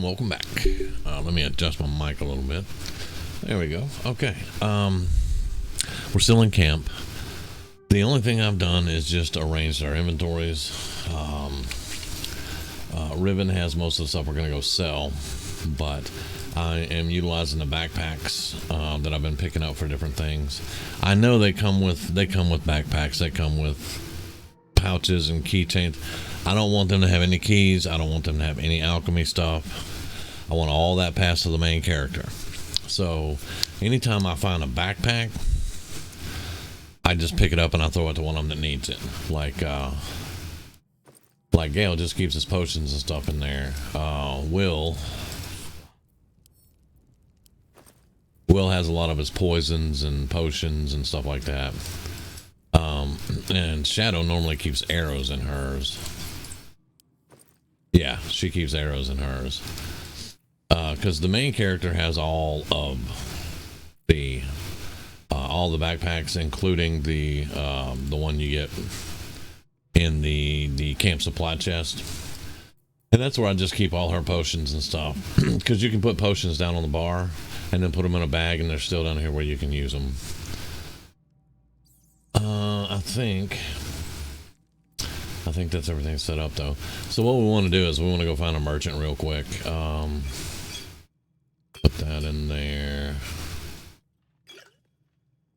welcome back. Let me adjust my mic a little bit. There we go. Okay. We're still in camp. The only thing I've done is just arranged our inventories. Riven has most of the stuff we're going to go sell, but I am utilizing the backpacks that I've been picking up for different things. I know they come with backpacks. They come with pouches and keychains. I don't want them to have any keys. I don't want them to have any alchemy stuff. I want all that passed to the main character. So anytime I find a backpack, I just pick it up and I throw it to one of them that needs it. Like Gale just keeps his potions and stuff in there. Will has a lot of his poisons and potions and stuff like that. And Shadow normally keeps arrows in hers. Yeah, she keeps arrows in hers. Because the main character has all of the backpacks, including the one you get in the camp supply chest. And that's where I just keep all her potions and stuff. Because you can put potions down on the bar and then put them in a bag, and they're still down here where you can use them. I think that's everything set up, though. So what we want to do is we want to go find a merchant real quick. Put that in there.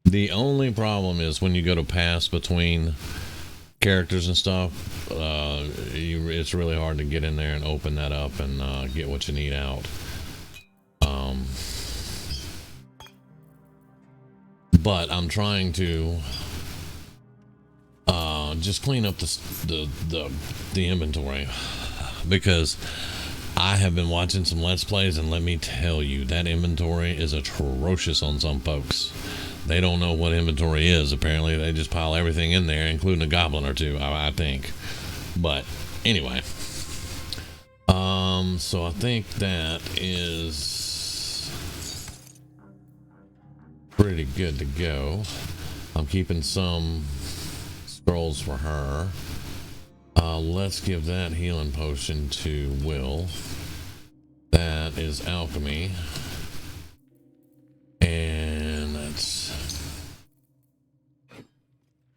The only problem is when you go to pass between characters and stuff, it's really hard to get in there and open that up and get what you need out. But I'm trying to just clean up the inventory, because I have been watching some Let's Plays, and let me tell you, that inventory is atrocious on some folks. They don't know what inventory is. Apparently, they just pile everything in there, including a goblin or two, I think. But anyway, so I think that is pretty good to go. I'm keeping some scrolls for her. Let's give that healing potion to Will. That is alchemy. And that's...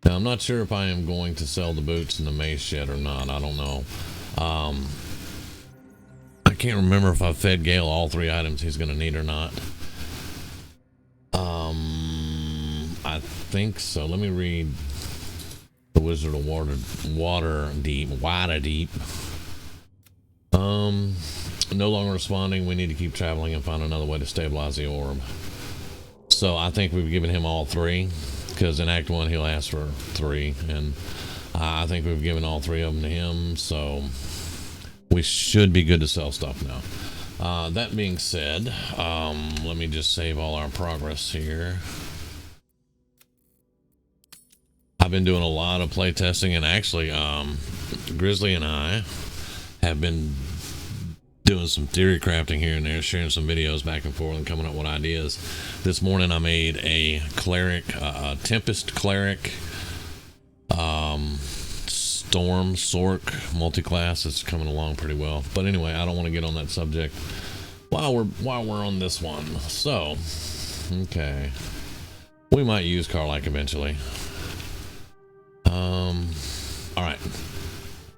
Now, I'm not sure if I am going to sell the boots and the mace yet or not. I don't know. I can't remember if I've fed Gale all 3 items he's going to need or not. I think so. Let me read the Wizard of Waterdeep. No longer responding. We need to keep traveling and find another way to stabilize the orb. So I think we've given him all 3, because in Act 1 he'll ask for 3, and I think we've given all 3 of them to him, so we should be good to sell stuff now. That being said, let me just save all our progress here. I've been doing a lot of play testing, and actually Grizzly and I have been doing some theory crafting here and there, sharing some videos back and forth and coming up with ideas. This morning I made a cleric, Tempest cleric, Storm Sork multi-class. It's coming along pretty well. But anyway, I don't want to get on that subject while we're on this one. So, okay, we might use Carlac eventually. All right.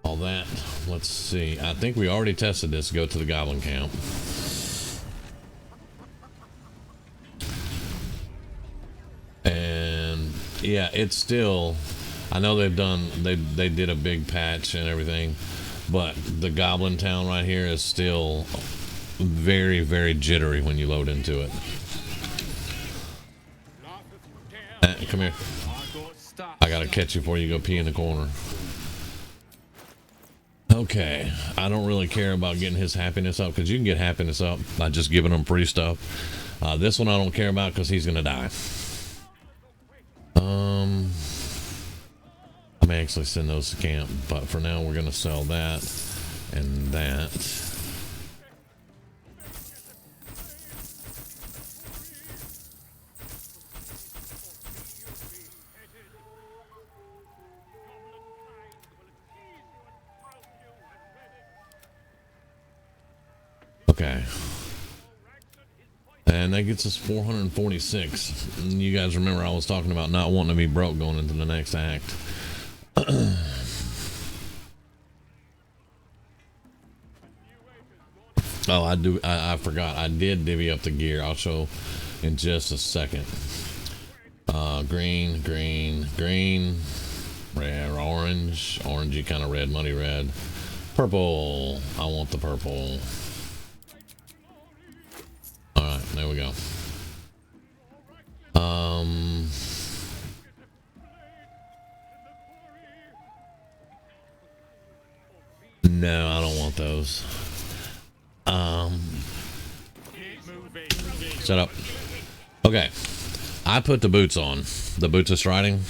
All that. Let's see. I think we already tested this. Go to the goblin camp. And yeah, it's still, I know they did a big patch and everything, but the goblin town right here is still very, very jittery when you load into it. Come here. I gotta catch you before you go pee in the corner. Okay, I don't really care about getting his happiness up, because you can get happiness up by just giving him free stuff. This one I don't care about, because he's gonna die. I may actually send those to camp, but for now we're gonna sell that and that. Okay. And that gets us 446. And you guys remember I was talking about not wanting to be broke going into the next act. Oh, I forgot. I did divvy up the gear. I'll show in just a second. Green, green, green, red, orange, orangey kind of red, muddy red. Purple. I want the purple. Alright, there we go. No, I don't want those. Shut up. Okay. I put the boots on. The boots of striding.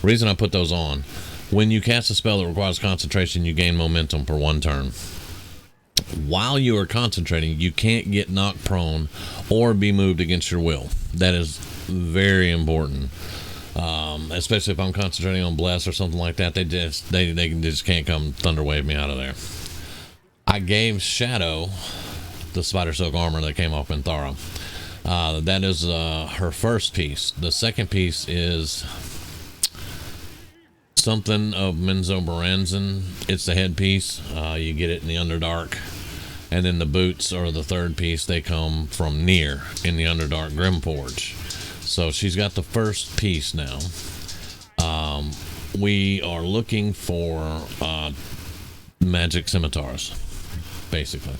Reason I put those on. When you cast a spell that requires concentration, you gain momentum for 1 turn. While you are concentrating, you can't get knocked prone or be moved against your will. That is very important. Especially if I'm concentrating on bless or something like that. They just can't come thunder wave me out of there. I gave Shadow the spider silk armor that came off Minthara. That is her first piece. The second piece is something of Menzo Baranzan. It's the headpiece. You get it in the Underdark. And then the boots are the third piece. They come from Nier in the Underdark Grimforge. So she's got the first piece now. We are looking for magic scimitars, basically.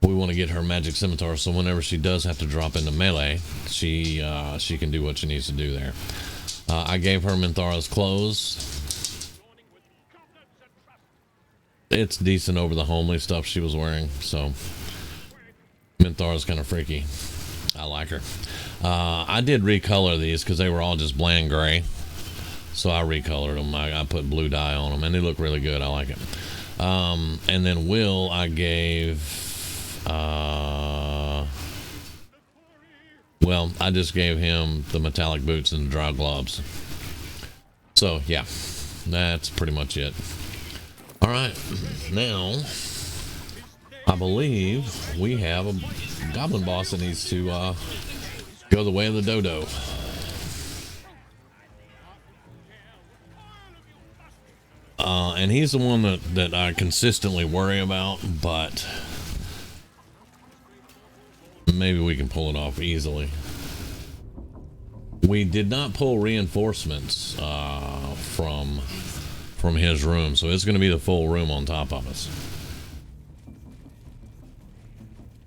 We want to get her magic scimitar, so whenever she does have to drop into melee, she can do what she needs to do there. I gave her Minthara's clothes. It's decent over the homely stuff she was wearing, so Minthara's kind of freaky. I like her. I did recolor these because they were all just bland gray, so I recolored them. I put blue dye on them, and they look really good. I like it. And then Will, I gave... well, I just gave him the metallic boots and the dry gloves. So, yeah, that's pretty much it. Alright, now, I believe we have a goblin boss that needs to go the way of the dodo. And he's the one that I consistently worry about, but maybe we can pull it off easily. We did not pull reinforcements from his room, so it's going to be the full room on top of us.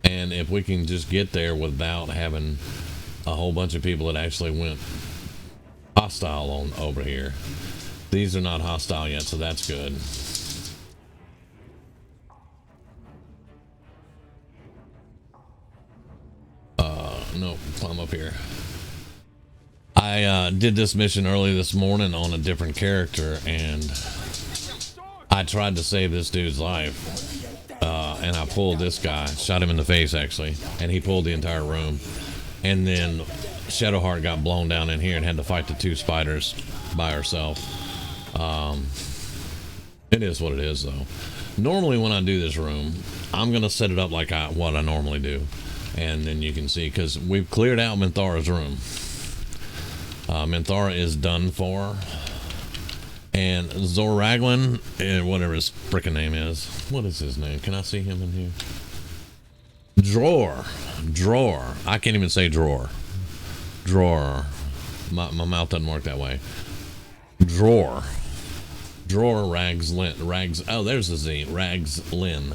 And if we can just get there without having a whole bunch of people that actually went hostile on over here. These are not hostile yet, so that's good. No, climb up here. I did this mission early this morning on a different character, and I tried to save this dude's life. And I pulled this guy, shot him in the face actually, and he pulled the entire room. And then Shadowheart got blown down in here and had to fight the 2 spiders by herself. It is what it is, though. Normally when I do this room, I'm going to set it up like what I normally do. And then you can see, because we've cleared out Minthara's room. Minthara is done for. And Zoraglin, whatever his frickin' name is. What is his name? Can I see him in here? Drawer. I can't even say drawer. Drawer. My mouth doesn't work that way. Drawer Rags. Oh, there's the Z. Rags Lynn.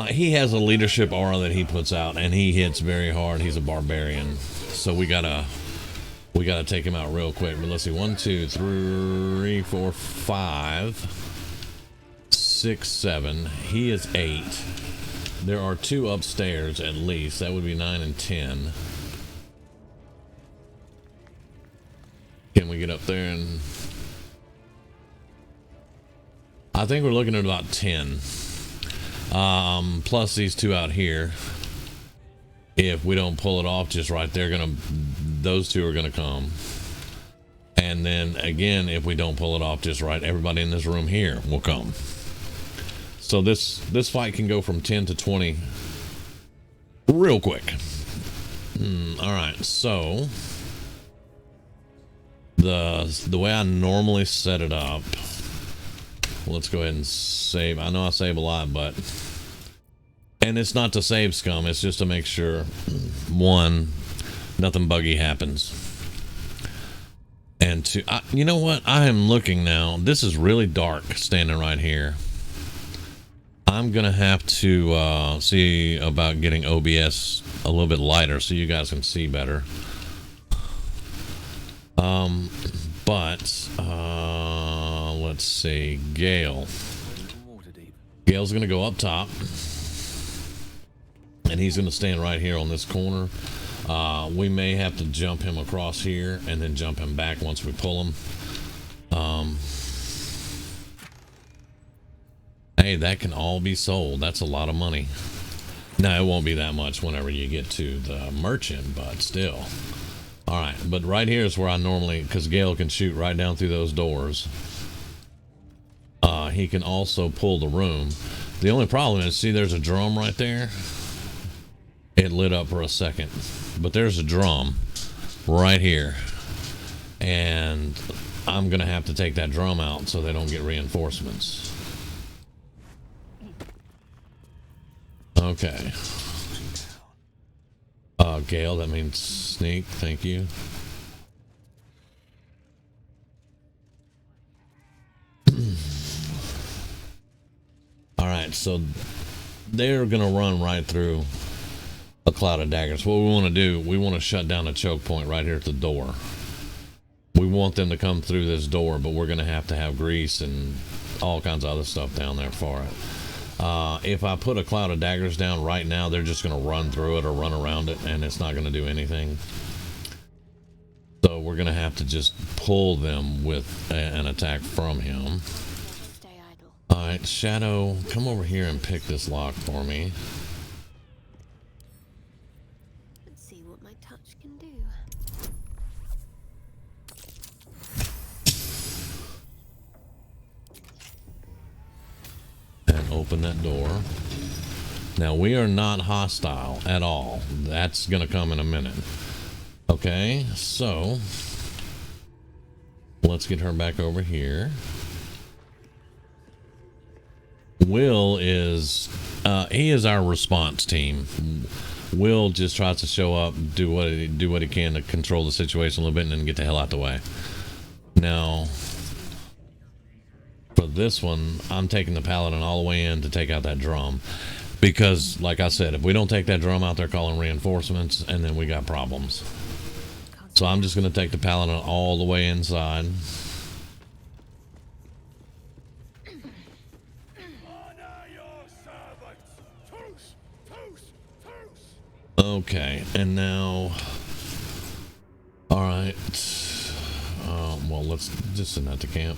He has a leadership aura that he puts out, and he hits very hard. He's a barbarian, so we gotta take him out real quick. But let's see, 1, 2, 3, 4, 5, 6, 7. He is 8. There are 2 upstairs at least. That would be 9 and 10. Can we get up there? And I think we're looking at about 10. Plus these 2 out here. If we don't pull it off just right, those 2 are gonna come. And then again, if we don't pull it off just right, everybody in this room here will come. So this fight can go from 10 to 20 real quick. All right, so the way I normally set it up, let's go ahead and save. I know I save a lot, but, and it's not to save scum, it's just to make sure, one, nothing buggy happens, and two, you know what, I am looking now, this is really dark standing right here. I'm gonna have to see about getting OBS a little bit lighter so you guys can see better. But let's see, Gale's gonna go up top, and he's gonna stand right here on this corner. We may have to jump him across here and then jump him back once we pull him. Hey, that can all be sold. That's a lot of money. Now, it won't be that much whenever you get to the merchant, but still. All right, but right here is where I normally, because Gale can shoot right down through those doors. He can also pull the room. The only problem is, see, there's a drum right there. It lit up for a second, but there's a drum right here, and I'm gonna have to take that drum out so they don't get reinforcements. Okay. Gale, that means sneak, thank you. Alright, so they're gonna run right through a cloud of daggers. What we want to do, we want to shut down a choke point right here at the door. We want them to come through this door, but we're gonna have to have grease and all kinds of other stuff down there for it. If I put a cloud of daggers down right now, they're just going to run through it or run around it, and it's not going to do anything. So we're going to have to just pull them with an attack from him. Alright, Shadow, come over here and pick this lock for me. Let's see what my touch can do. And open that door. Now, we are not hostile at all. That's going to come in a minute. Okay, so let's get her back over here. Will is he is our response team. Will just tries to show up, do what he can to control the situation a little bit, and then get the hell out the way. Now, for this one, I'm taking the paladin all the way in to take out that drum, because, like I said, if we don't take that drum out, they're calling reinforcements, and then we got problems. So I'm just going to take the paladin all the way inside. Okay, and now, all right, well, let's just send that to camp.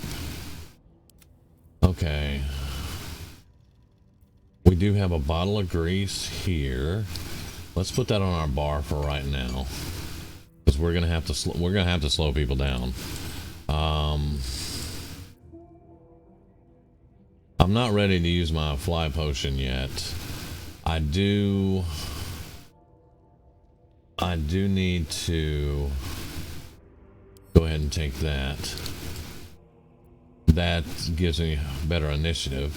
Okay, we do have a bottle of grease here. Let's put that on our bar for right now, because we're gonna have to slow people down. I'm not ready to use my fly potion yet. I do need to go ahead and take that. That gives me better initiative.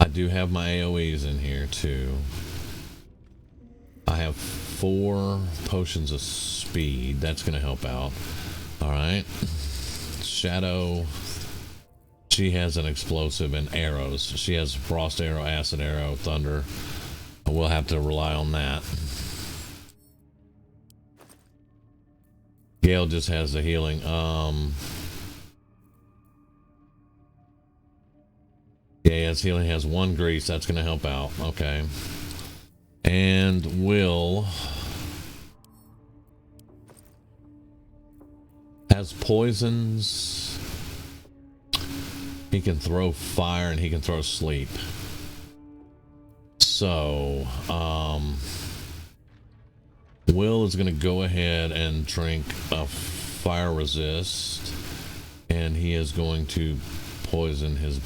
I do have my AoEs in here too. I have 4 potions of speed. That's going to help out. All right. Shadow. She has an explosive and arrows. She has frost arrow, acid arrow, thunder. We'll have to rely on that. Gale just has the healing. Yeah, his healing has 1 grease. That's going to help out. Okay. And Will has poisons. He can throw fire and he can throw sleep. So, Will is going to go ahead and drink a fire resist. And he is going to poison his...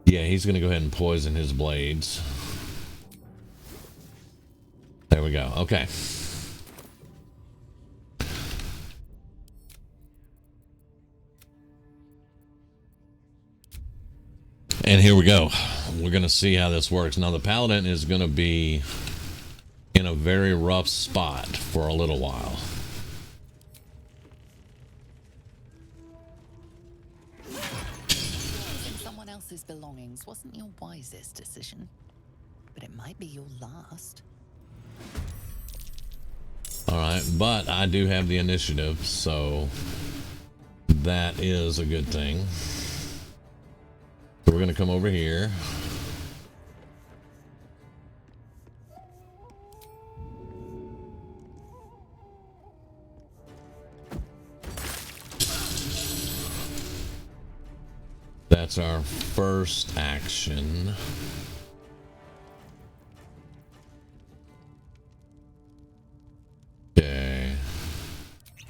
Yeah, he's going to go ahead and poison his blades. There we go. Okay. And here we go. We're going to see how this works. Now, the paladin is going to be in a very rough spot for a little while. Using someone else's belongings wasn't your wisest decision, but it might be your last. All right, but I do have the initiative, so that is a good thing. So we're going to come over here. That's our first action. Okay.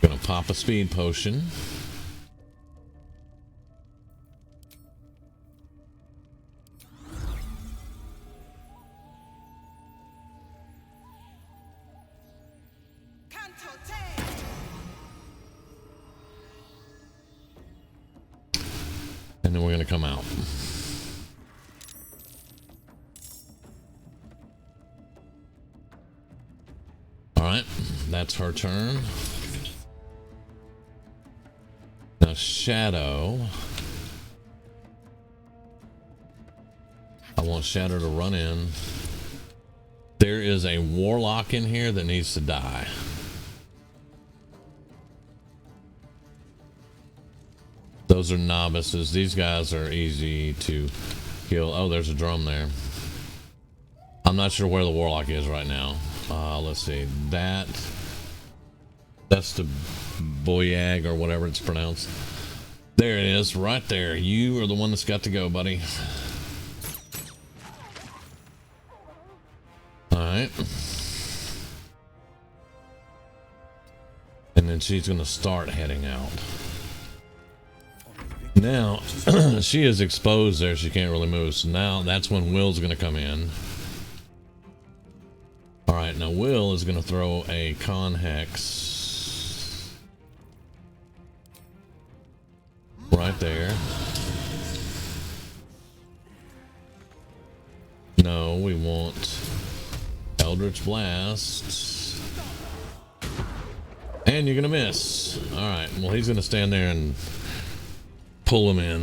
Gonna pop a speed potion. And then we're going to come out. All right, that's her turn. Now, Shadow. I want Shadow to run in. There is a warlock in here that needs to die. Those are novices. These guys are easy to kill. Oh, there's a drum there. I'm not sure where the warlock is right now. Let's see. That's the Boyag or whatever it's pronounced. There it is, right there. You are the one that's got to go, buddy. All right. And then she's going to start heading out. Now, she is exposed there. She can't really move. So now that's when Will's going to come in. All right, now Will is going to throw a con hex right there. No, we want Eldritch Blast. And you're going to miss. All right, well, he's going to stand there and pull him in.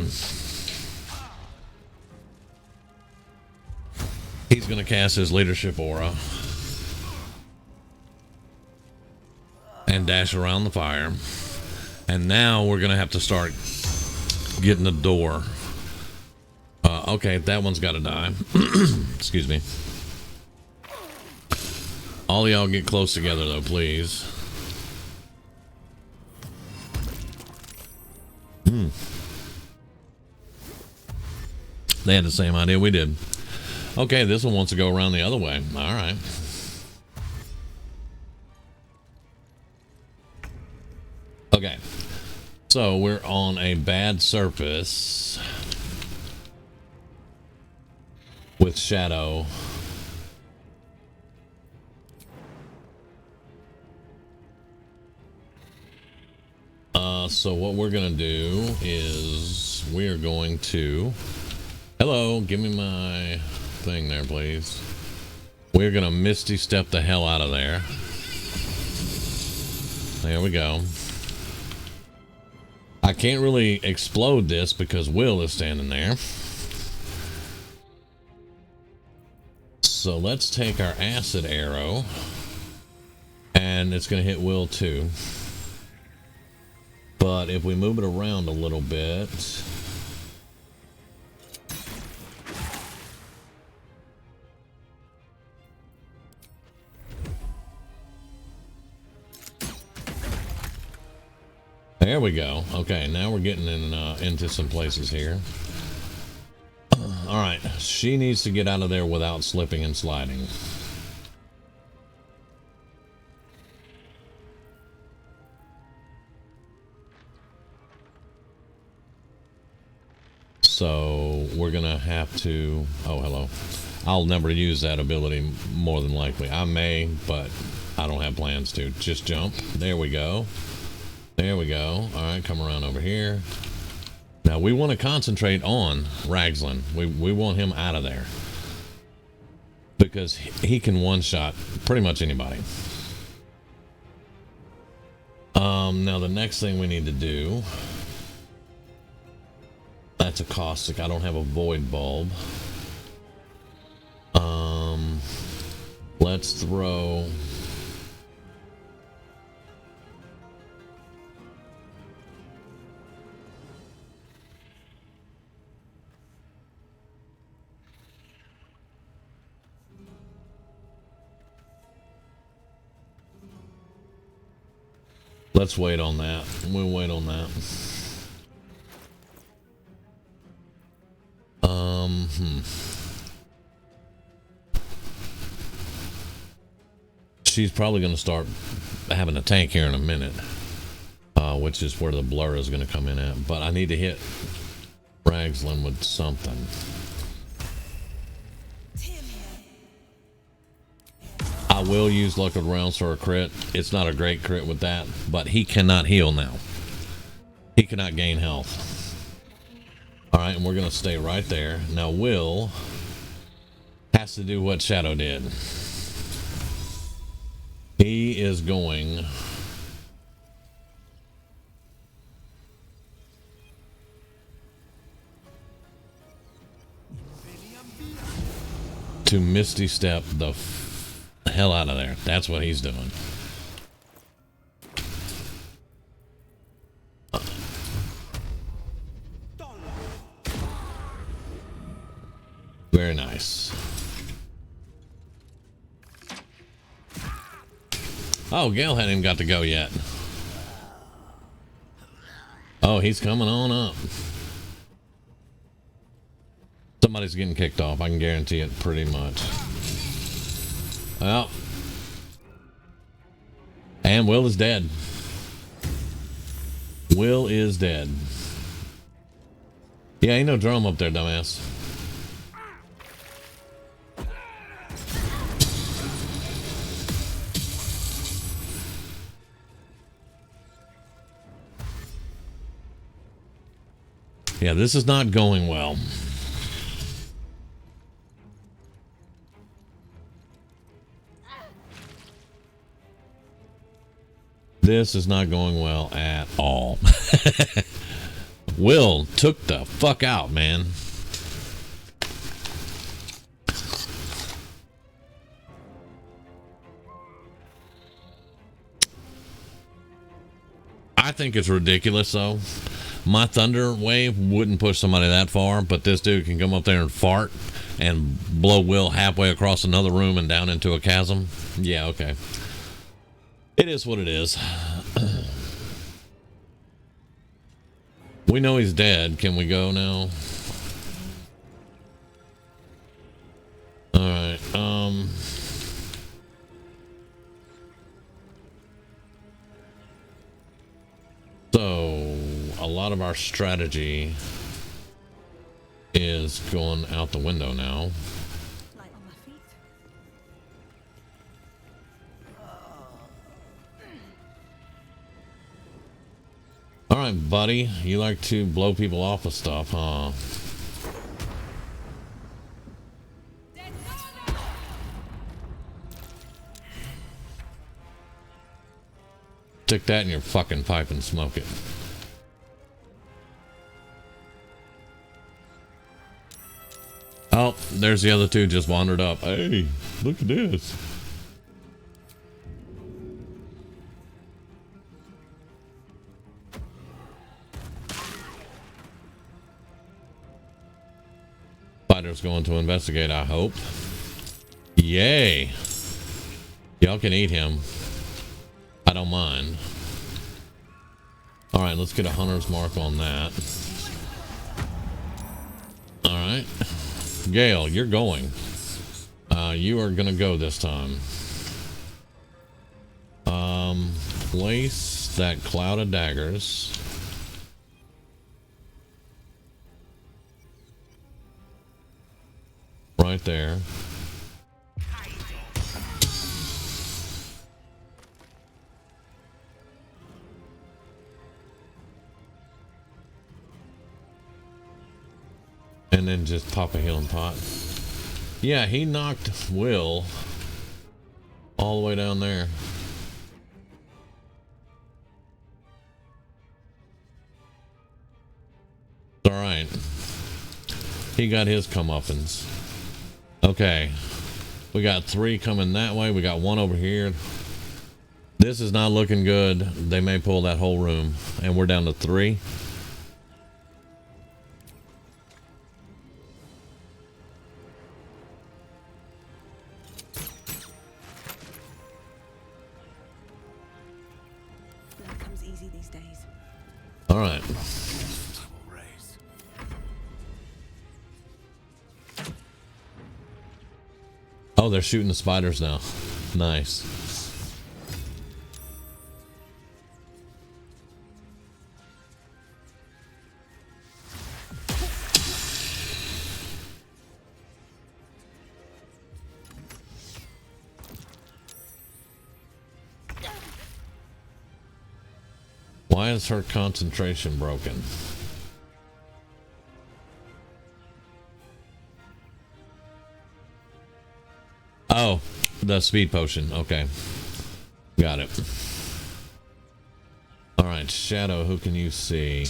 He's going to cast his leadership aura and dash around the fire. And now we're going to have to start getting the door. Okay, that one's got to die. Excuse me. All y'all get close together, though, please. They had the same idea we did. Okay, this one wants to go around the other way. All right. Okay. So we're on a bad surface with Shadow. So what we're going to do is we're going to... Hello, give me my thing there, please. We're going to Misty Step the hell out of there. There we go. I can't really explode this because Will is standing there. So let's take our acid arrow. And it's going to hit Will too. But if we move it around a little bit... There we go. Okay, now we're getting in into some places here. All right, she needs to get out of there without slipping and sliding. So we're gonna have to. Oh, hello. I'll never use that ability, more than likely. I may, but I don't have plans to. Just jump. There we go. There we go. All right, come around over here. Now we want to concentrate on Ragzlin. We want him out of there because he can one-shot pretty much anybody. Now the next thing we need to do. That's a caustic. I don't have a void bulb. Let's throw. Let's wait on that. We'll wait on that. She's probably going to start having a tank here in a minute, which is where the blur is going to come in at. But I need to hit Ragzlin with something. I will use Luck of the Rounds for a crit. It's not a great crit with that, but he cannot heal now. He cannot gain health. Alright, and we're going to stay right there. Now Will has to do what Shadow did. He is going to Misty Step the hell out of there. That's what he's doing. Very nice. Oh, Gale hadn't even got to go yet. Oh, he's coming on up. Somebody's getting kicked off. I can guarantee it pretty much. Well. And Will is dead. Will is dead. Yeah, ain't no drum up there, dumbass. Yeah, this is not going well. This is not going well at all. Will took the fuck out, man. I think it's ridiculous, though. My thunder wave wouldn't push somebody that far, but this dude can come up there and fart and blow Will halfway across another room and down into a chasm. Yeah, okay. It is what it is. We know he's dead. Can we go now? Alright, so a lot of our strategy is going out the window now. Alright, buddy. You like to blow people off with stuff, huh? Stick that in your fucking pipe and smoke it. Oh, there's the other two just wandered up. Hey, look at this. Spider's going to investigate, I hope. Yay. Y'all can eat him. I don't mind. Alright, let's get a hunter's mark on that. Alright. Gale, you're going. You are gonna go this time. Place that cloud of daggers. right there. And then just pop a healing pot. Yeah, he knocked Will all the way down there. All right. He got his comeuppance. Okay. We got 3 coming that way. We got 1 over here. This is not looking good. They may pull that whole room. And we're down to 3. Blood comes easy these days. All right. Oh, they're shooting the spiders now. Nice. Why is her concentration broken? Oh, the speed potion. Okay. Got it. Alright, Shadow, who can you see?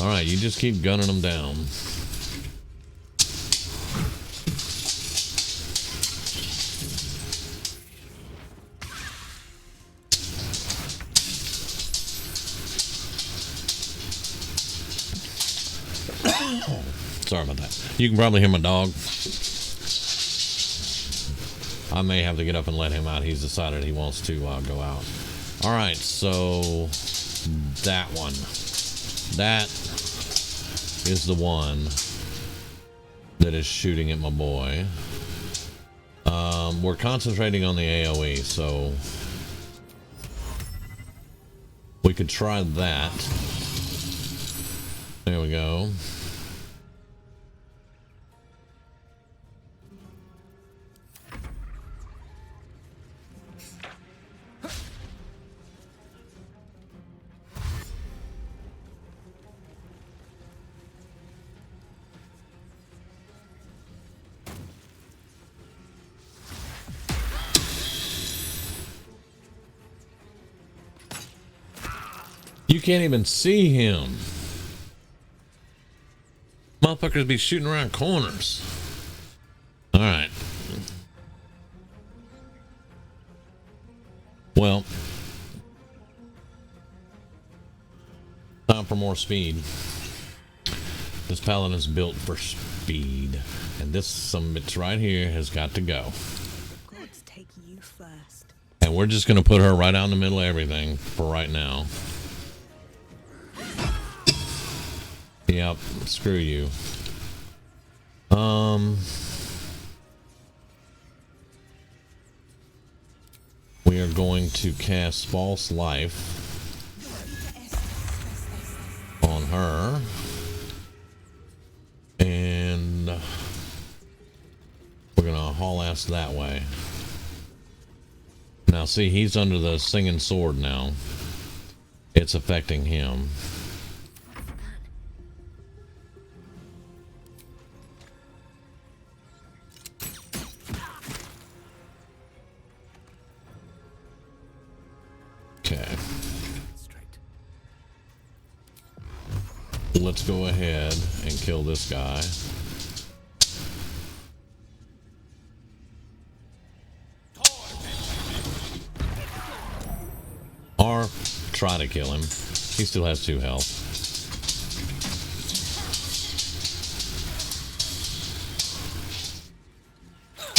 Alright, you just keep gunning them down. Sorry about that. You can probably hear my dog. I may have to get up and let him out. He's decided he wants to go out. Alright, so that one. That is the one that is shooting at my boy. We're concentrating on the AoE, so we could try that. There we go. You can't even see him. Motherfuckers be shooting around corners. Alright. Well. Time for more speed. This paladin's built for speed. And this summit right here has got to go. Gods take you first. And we're just going to put her right out in the middle of everything for right now. Yep, screw you. We are going to cast False Life on her. And we're going to haul ass that way. Now see, he's under the singing sword now. It's affecting him. Okay. Let's go ahead and kill this guy. Or try to kill him. He still has 2 health.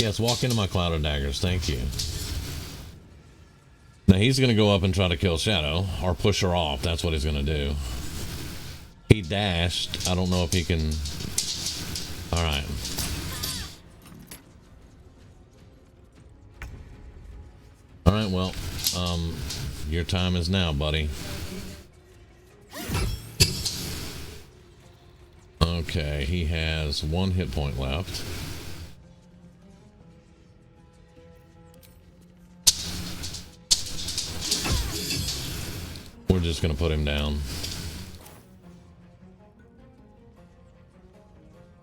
Yes, walk into my cloud of daggers. Thank you. Now he's going to go up and try to kill Shadow, or push her off. That's what he's going to do. He dashed. I don't know if he can... Alright. Alright, well, your time is now, buddy. Okay, he has 1 hit point left. We're just gonna put him down.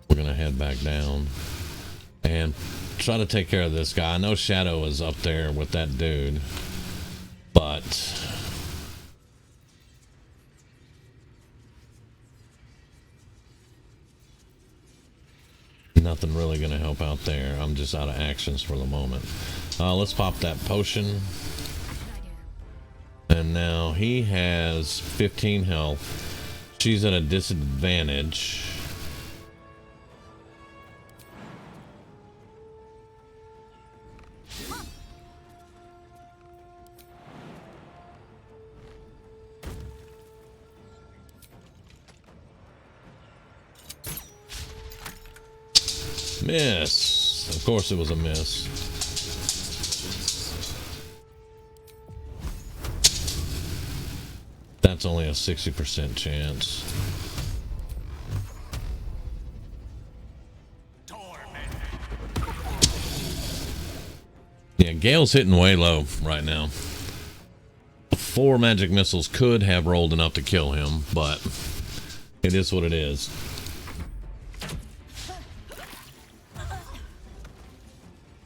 We're gonna head back down and try to take care of this guy. I know Shadow is up there with that dude, but nothing really gonna help out there. I'm just out of actions for the moment. Let's pop that potion. And now he has 15 health. She's at a disadvantage. Miss. Of course it was a miss. That's only a 60% chance. Yeah, Gale's hitting way low right now. 4 magic missiles could have rolled enough to kill him, but it is what it is.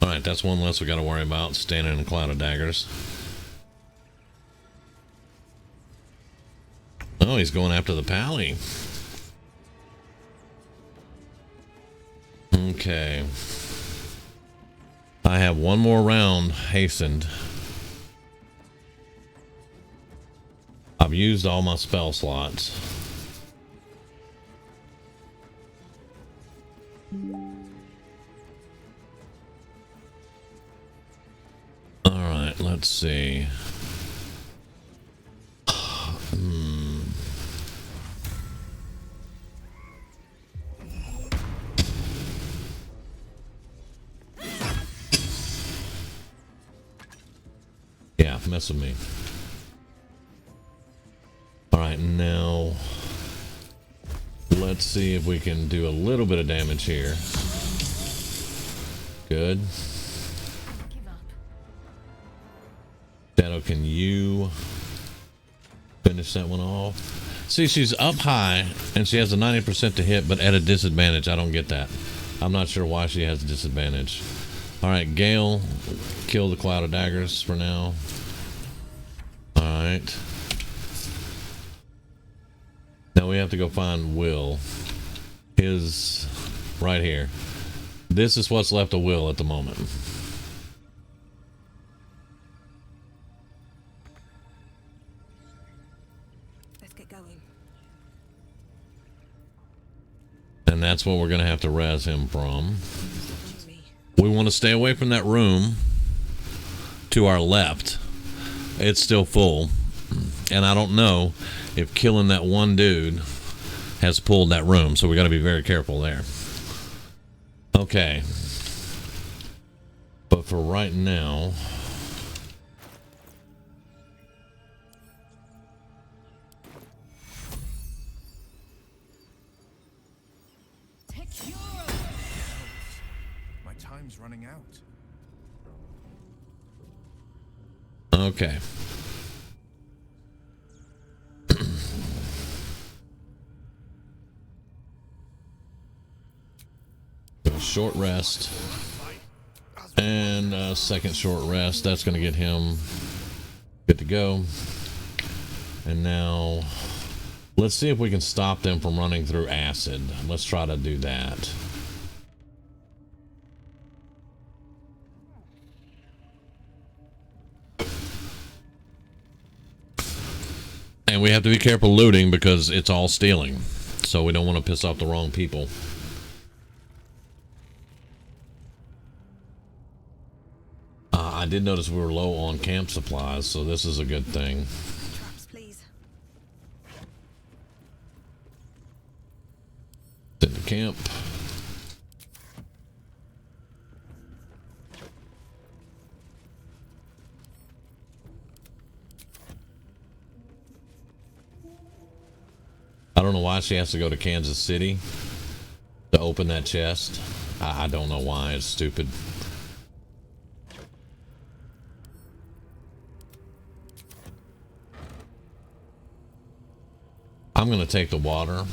Alright, that's one less we gotta worry about, standing in a cloud of daggers. Oh, he's going after the pally. Okay. I have 1 more round hastened. I've used all my spell slots. Alright, let's see. Yeah, mess with me. Alright, now let's see if we can do a little bit of damage here. Good. Shadow, can you finish that one off? See, she's up high and she has a 90% to hit, but at a disadvantage. I don't get that. I'm not sure why she has a disadvantage. Alright, Gale, kill the cloud of daggers for now. Alright. Now we have to go find Will. His right here. This is what's left of Will at the moment. Let's get going. And that's what we're going to have to res him from. We want to stay away from that room to our left. It's still full. And I don't know if killing that one dude has pulled that room. So we got to be very careful there. Okay. But for right now... My time's running out. Okay. A short rest. And a second short rest. That's going to get him good to go. And now, let's see if we can stop them from running through acid. Let's try to do that. And we have to be careful looting because it's all stealing. So we don't want to piss off the wrong people. I did notice we were low on camp supplies, so this is a good thing. Traps, please. In the camp. I don't know why she has to go to Kansas City. open that chest. I don't know why. It's stupid. I'm going to take the water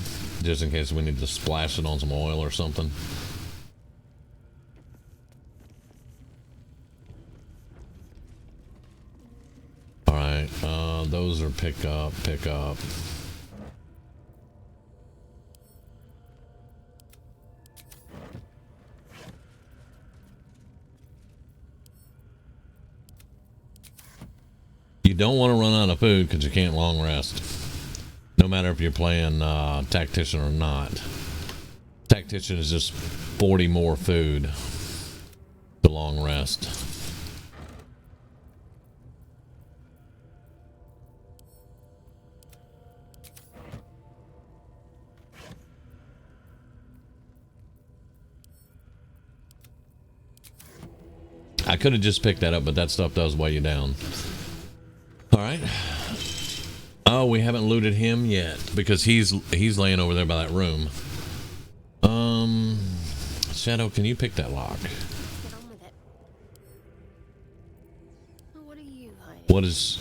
just in case we need to splash it on some oil or something. All right, those are pick up. You don't want to run out of food because you can't long rest. No matter if you're playing Tactician or not. Tactician is just 40 more food to long rest. I could have just picked that up, but that stuff does weigh you down. All right. Oh, we haven't looted him yet because he's laying over there by that room. Shadow, can you pick that lock? Get on with it. Oh, what are you hiding? What is?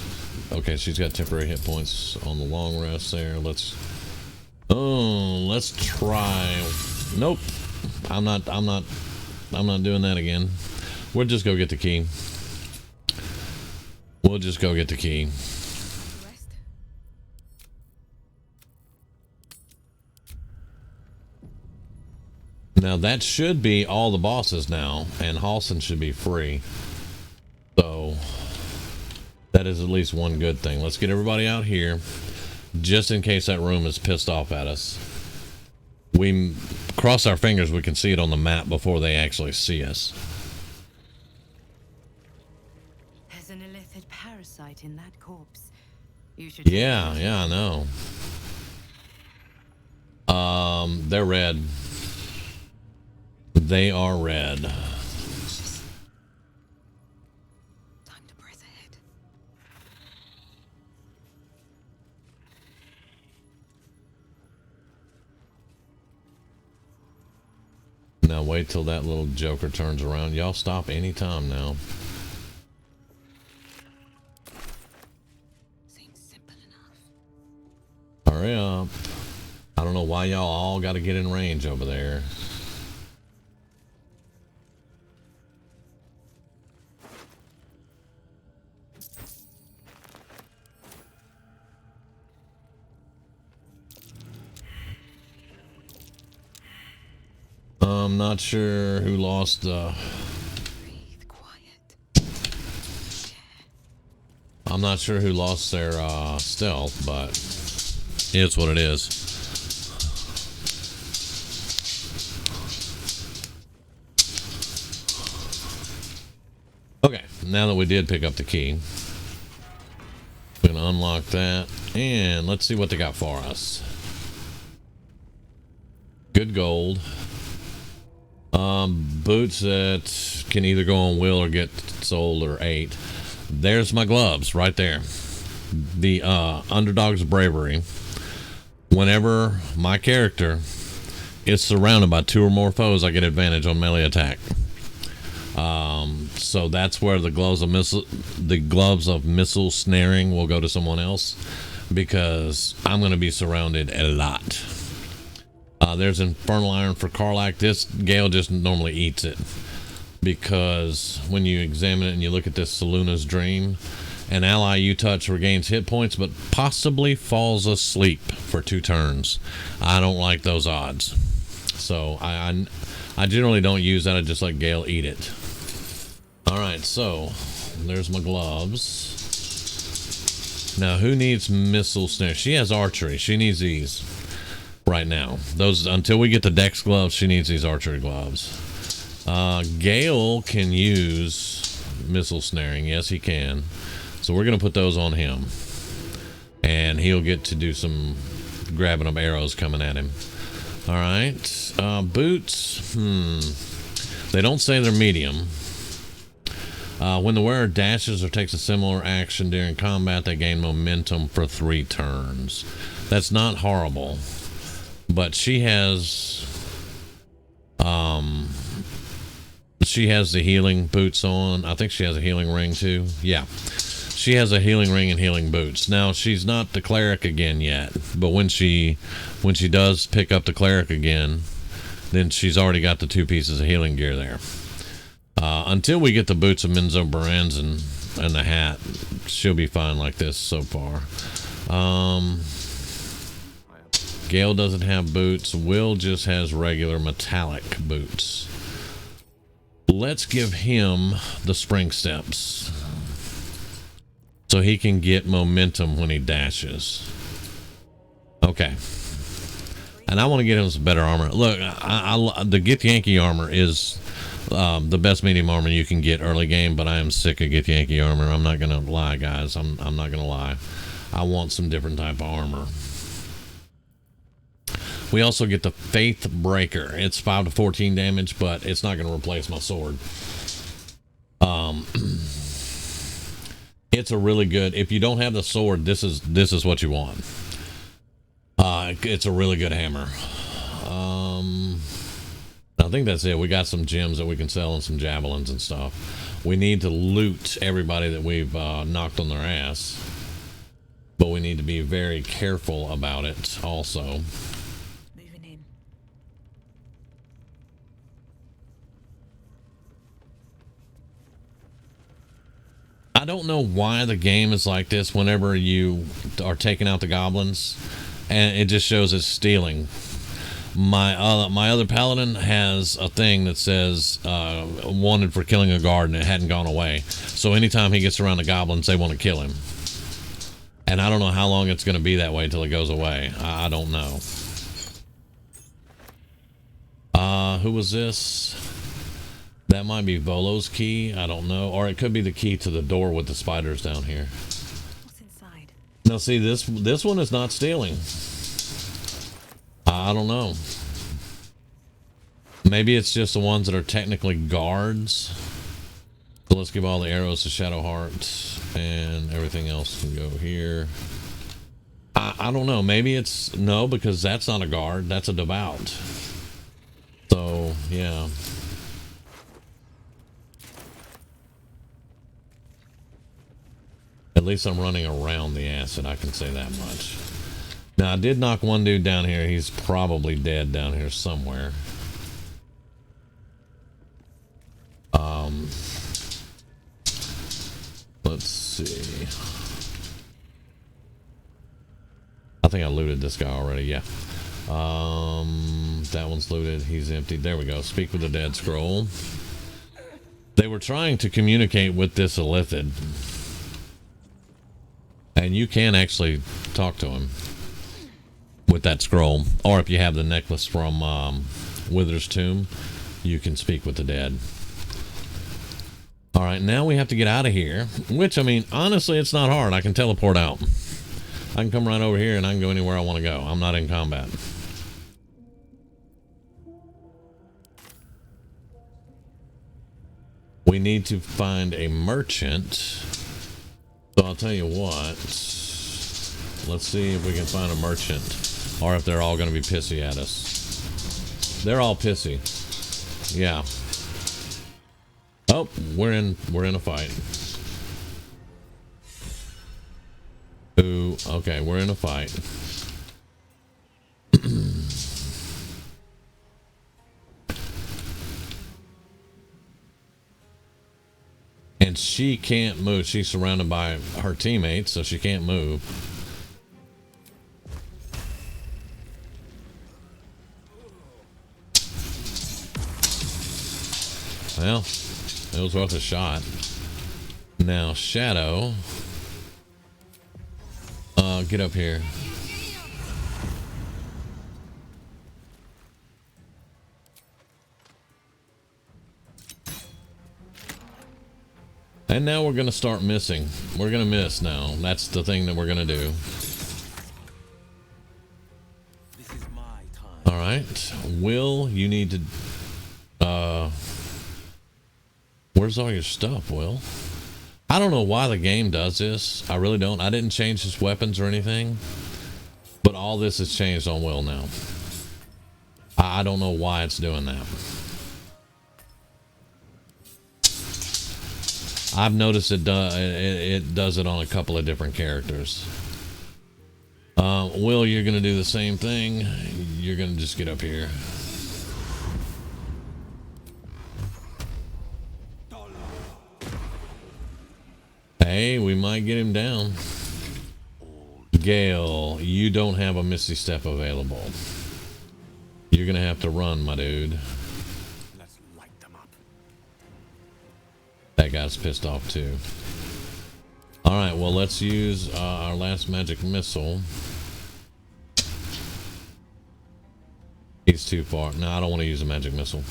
Okay, she's got temporary hit points on the long rest there. Let's try. Nope. I'm not doing that again. We'll just go get the key. Rest. Now that should be all the bosses now, and Halson should be free. So that is at least one good thing. Let's get everybody out here, just in case that room is pissed off at us. We cross our fingers we can see it on the map before they actually see us. There's an illithid parasite in that corpse. You should. Yeah, I know. They're red. They are red. Time to press ahead. Now wait till that little joker turns around. Y'all stop anytime now. Seems simple enough. Hurry up. I don't know why y'all all got to get in range over there. I'm not sure who lost Breathe quiet. I'm not sure who lost their stealth, but it's what it is. Okay, now that we did pick up the key, we're gonna unlock that, and let's see what they got for us. Good gold. Boots that can either go on wheel or get sold or 8. There's my gloves right there. The underdog's bravery. Whenever my character is surrounded by 2 or more foes, I get advantage on melee attack. So that's where the gloves of missile snaring will go to someone else, because I'm going to be surrounded a lot. There's Infernal Iron for Karlach. This Gale just normally eats it, because when you examine it and you look at this Seluna's Dream, an ally you touch regains hit points but possibly falls asleep for 2 turns. I don't like those odds, so I generally don't use that. I just let Gale eat it. Alright, so there's my gloves. Now who needs missile snare? She has archery. She needs these right now. Those, until we get the Dex gloves, she needs these archery gloves. Gale can use missile snaring. Yes, he can. So we're going to put those on him, and he'll get to do some grabbing of arrows coming at him. All right. Boots. They don't say they're medium. When the wearer dashes or takes a similar action during combat, they gain momentum for 3 turns. That's not horrible. But she has She has the healing boots on. I think she has a healing ring too. Yeah. She has a healing ring and healing boots. Now she's not the cleric again yet, but when she does pick up the cleric again, then she's already got the 2 pieces of healing gear there. Until we get the boots of Menzo Baranzan and the hat, she'll be fine like this so far. Gale doesn't have boots. Will just has regular metallic boots. Let's give him the spring steps so he can get momentum when he dashes. Okay. And I want to get him some better armor. Look, the Gith Yankee armor is the best medium armor you can get early game, but I am sick of Gith Yankee armor. I'm not going to lie, guys. I'm not going to lie. I want some different type of armor. We also get the Faith Breaker. It's 5 to 14 damage, but it's not going to replace my sword. It's a really good. If you don't have the sword, this is what you want. It's a really good hammer. I think that's it. We got some gems that we can sell and some javelins and stuff. We need to loot everybody that we've knocked on their ass, but we need to be very careful about it also. Moving in. I don't know why the game is like this whenever you are taking out the goblins, and it just shows it's stealing. My other paladin has a thing that says wanted for killing a guard, and it hadn't gone away. So anytime he gets around the goblins, they want to kill him. And I don't know how long it's going to be that way till it goes away. I don't know. Who was this? That might be Volo's key. I don't know. Or it could be the key to the door with the spiders down here. What's inside? Now see, this one is not stealing. I don't know. Maybe it's just the ones that are technically guards. So let's give all the arrows to Shadowheart, and everything else can go here. I don't know. Maybe it's no, because that's not a guard. That's a devout. So yeah. At least I'm running around the acid, I can say that much. Now, I did knock one dude down here. He's probably dead down here somewhere. Let's see. I think I looted this guy already, yeah. That one's looted. He's empty. There we go. Speak with the dead scroll. They were trying to communicate with this Illithid. And you can actually talk to him with that scroll. Or if you have the necklace from Wither's Tomb, you can speak with the dead. Alright, now we have to get out of here. Which, I mean, honestly, it's not hard. I can teleport out. I can come right over here and I can go anywhere I want to go. I'm not in combat. We need to find a merchant. So I'll tell you what. Let's see if we can find a merchant. Or if they're all going to be pissy at us. They're all pissy. Yeah. Oh, we're in a fight. Ooh, okay, we're in a fight. And she can't move. She's surrounded by her teammates, so she can't move. Well, it was worth a shot. Now, Shadow. Get up here. And now we're going to start missing. We're going to miss now. That's the thing that we're going to do. Alright. Will, you need to... Where's all your stuff, Will? I don't know why the game does this. I really don't. I didn't change his weapons or anything. But all this has changed on Will now. I don't know why it's doing that. I've noticed it does it on a couple of different characters. Will, you're gonna do the same thing. You're gonna just get up here. Hey, we might get him down. Gale, you don't have a Misty Step available. You're gonna have to run, my dude. Let's light them up. That guy's pissed off too. Alright, well, let's use our last magic missile. He's too far. No, I don't want to use a magic missile.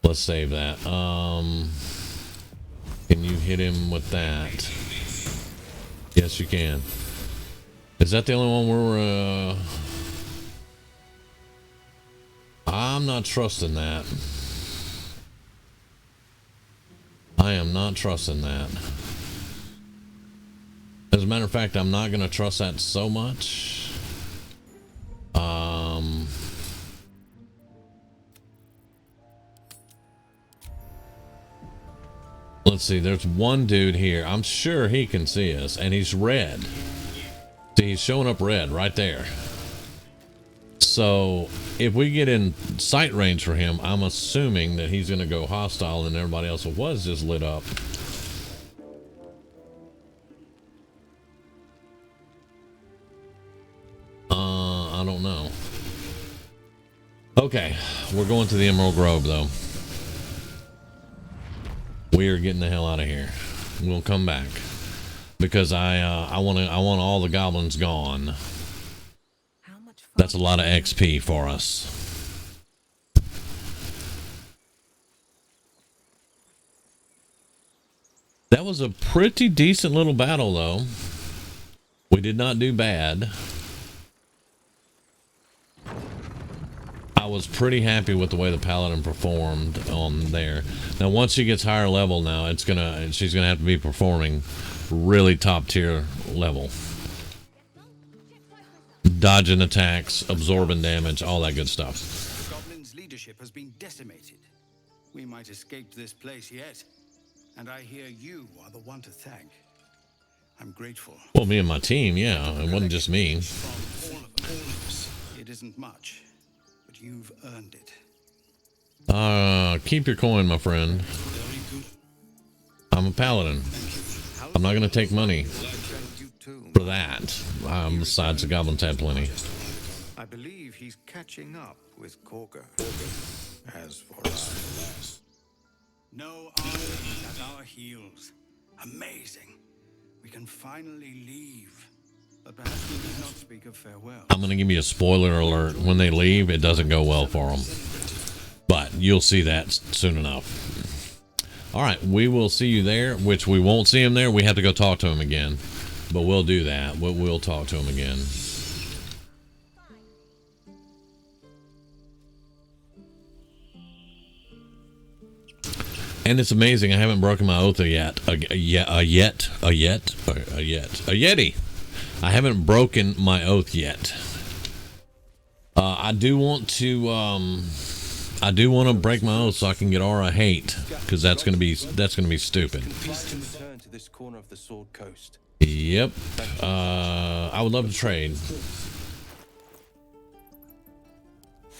Let's save that. Can you hit him with that? Yes, you can. Is that the only one we're I'm not trusting that. I am not trusting that. As a matter of fact, I'm not going to trust that so much. Let's see, there's one dude here. I'm sure he can see us, and he's red. See, he's showing up red right there. So, if we get in sight range for him, I'm assuming that he's going to go hostile and everybody else was just lit up. I don't know. Okay, we're going to the Emerald Grove, though. We are getting the hell out of here. We'll come back because I want all the goblins gone. How much fun? That's a lot of XP for us. That was a pretty decent little battle, though. We did not do bad. I was pretty happy with the way the paladin performed on there. Now, once she gets higher level, now she's gonna have to be performing really top tier level, dodging attacks, absorbing damage, all that good stuff. The goblin's leadership has been decimated. We might escape this place yet, and I hear you are the one to thank. I'm grateful. Well, me and my team, yeah, it wasn't just me. From all of us. It isn't much. You've earned it. Keep your coin, my friend. Very good. I'm a paladin. I'm not gonna take money for that. Besides, the goblins had plenty. I believe he's catching up with Korga. As for us, No armies at our heels. Amazing. We can finally leave. But perhaps we need not speak of farewell. I'm gonna give you a spoiler alert. When they leave, it doesn't go well for them. But you'll see that soon enough. Alright, we will see you there, which we won't see him there. We have to go talk to him again. But we'll do that. We'll talk to him again. And it's amazing. I haven't broken my oath yet. A Yeti. I haven't broken my oath yet. I do want to break my oath so I can get aura hate, because that's gonna be stupid. return to this corner of the Sword Coast. Yep. I would love to trade.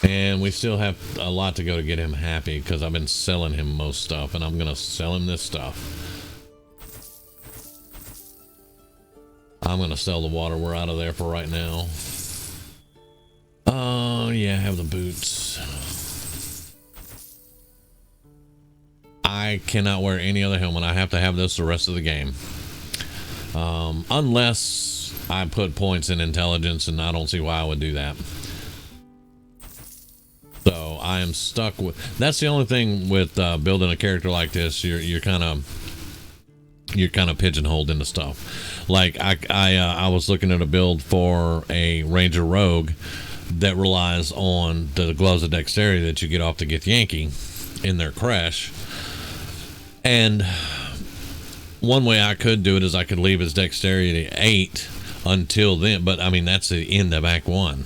And we still have a lot to go to get him happy, because I've been selling him most stuff, and I'm gonna sell him this stuff. I'm gonna sell the water. We're out of there for right now. Oh, yeah, have the boots. I cannot wear any other helmet. I have to have this the rest of the game. Unless I put points in intelligence, and I don't see why I would do that. So I am stuck with... That's the only thing with building a character like this. You're kind of pigeonholed into stuff. Like I was looking at a build for a Ranger Rogue that relies on the gloves of dexterity that you get off the Githyanki in their crash. And one way I could do it is I could leave his dexterity 8 until then, but I mean that's the end of Act 1.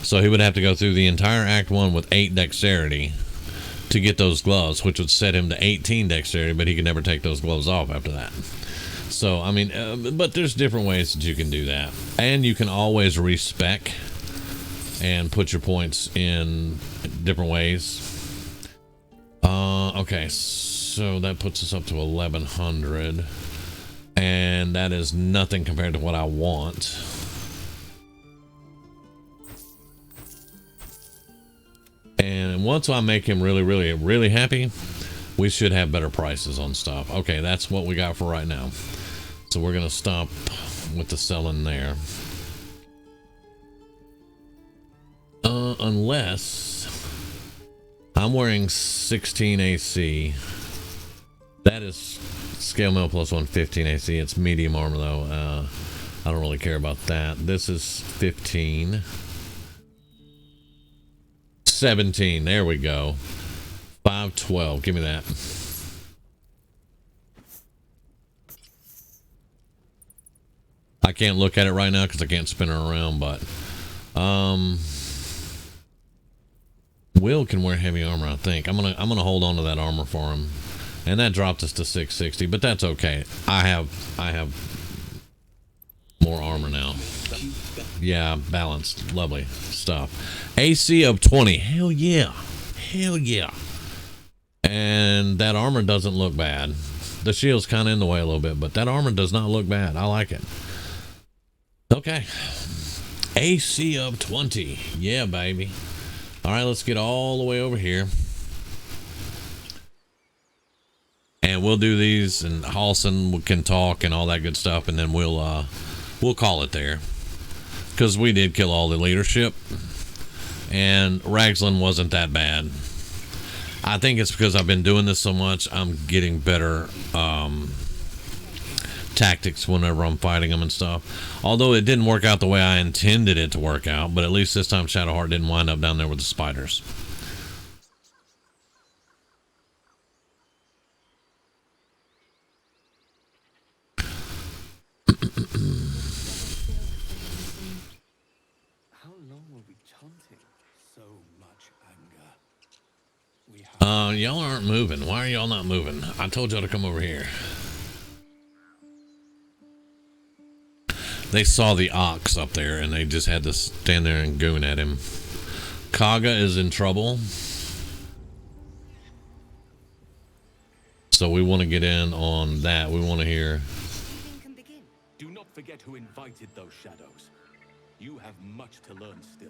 So he would have to go through the entire Act 1 with 8 dexterity to get those gloves, which would set him to 18 dexterity, but he could never take those gloves off after that. So, I mean, but there's different ways that you can do that. And you can always respec and put your points in different ways. Okay, so that puts us up to 1100. And that is nothing compared to what I want. And once I make him really, really, really happy, we should have better prices on stuff. Okay, that's what we got for right now. So we're going to stop with the selling there. Unless I'm wearing 16 AC. That is scale mail plus 115 AC. It's medium armor though. I don't really care about that. This is 15. 17. There we go. 512. Give me that. I can't look at it right now because I can't spin her around, but Will can wear heavy armor, I think. I'm gonna hold on to that armor for him. And that dropped us to 660, but that's okay. I have more armor now. Yeah, balanced. Lovely stuff. AC of 20. Hell yeah. Hell yeah. And that armor doesn't look bad. The shield's kind of in the way a little bit, but that armor does not look bad. I like it. Okay. AC of 20. Yeah, baby. All right, let's get all the way over here. And we'll do these, and Halson can talk and all that good stuff, and then we'll call it there. Because we did kill all the leadership, and Raglan wasn't that bad. I think it's because I've been doing this so much, I'm getting better tactics whenever I'm fighting them and stuff. Although it didn't work out the way I intended it to work out, but at least this time Shadowheart didn't wind up down there with the spiders. How long were we chanting? So much anger. Y'all aren't moving. Why are y'all not moving? I told y'all to come over here. They saw the ox up there and they just had to stand there and goon at him. Kaga is in trouble. So we want to get in on that. We want to hear. Do not forget who invited those shadows. You have much to learn still.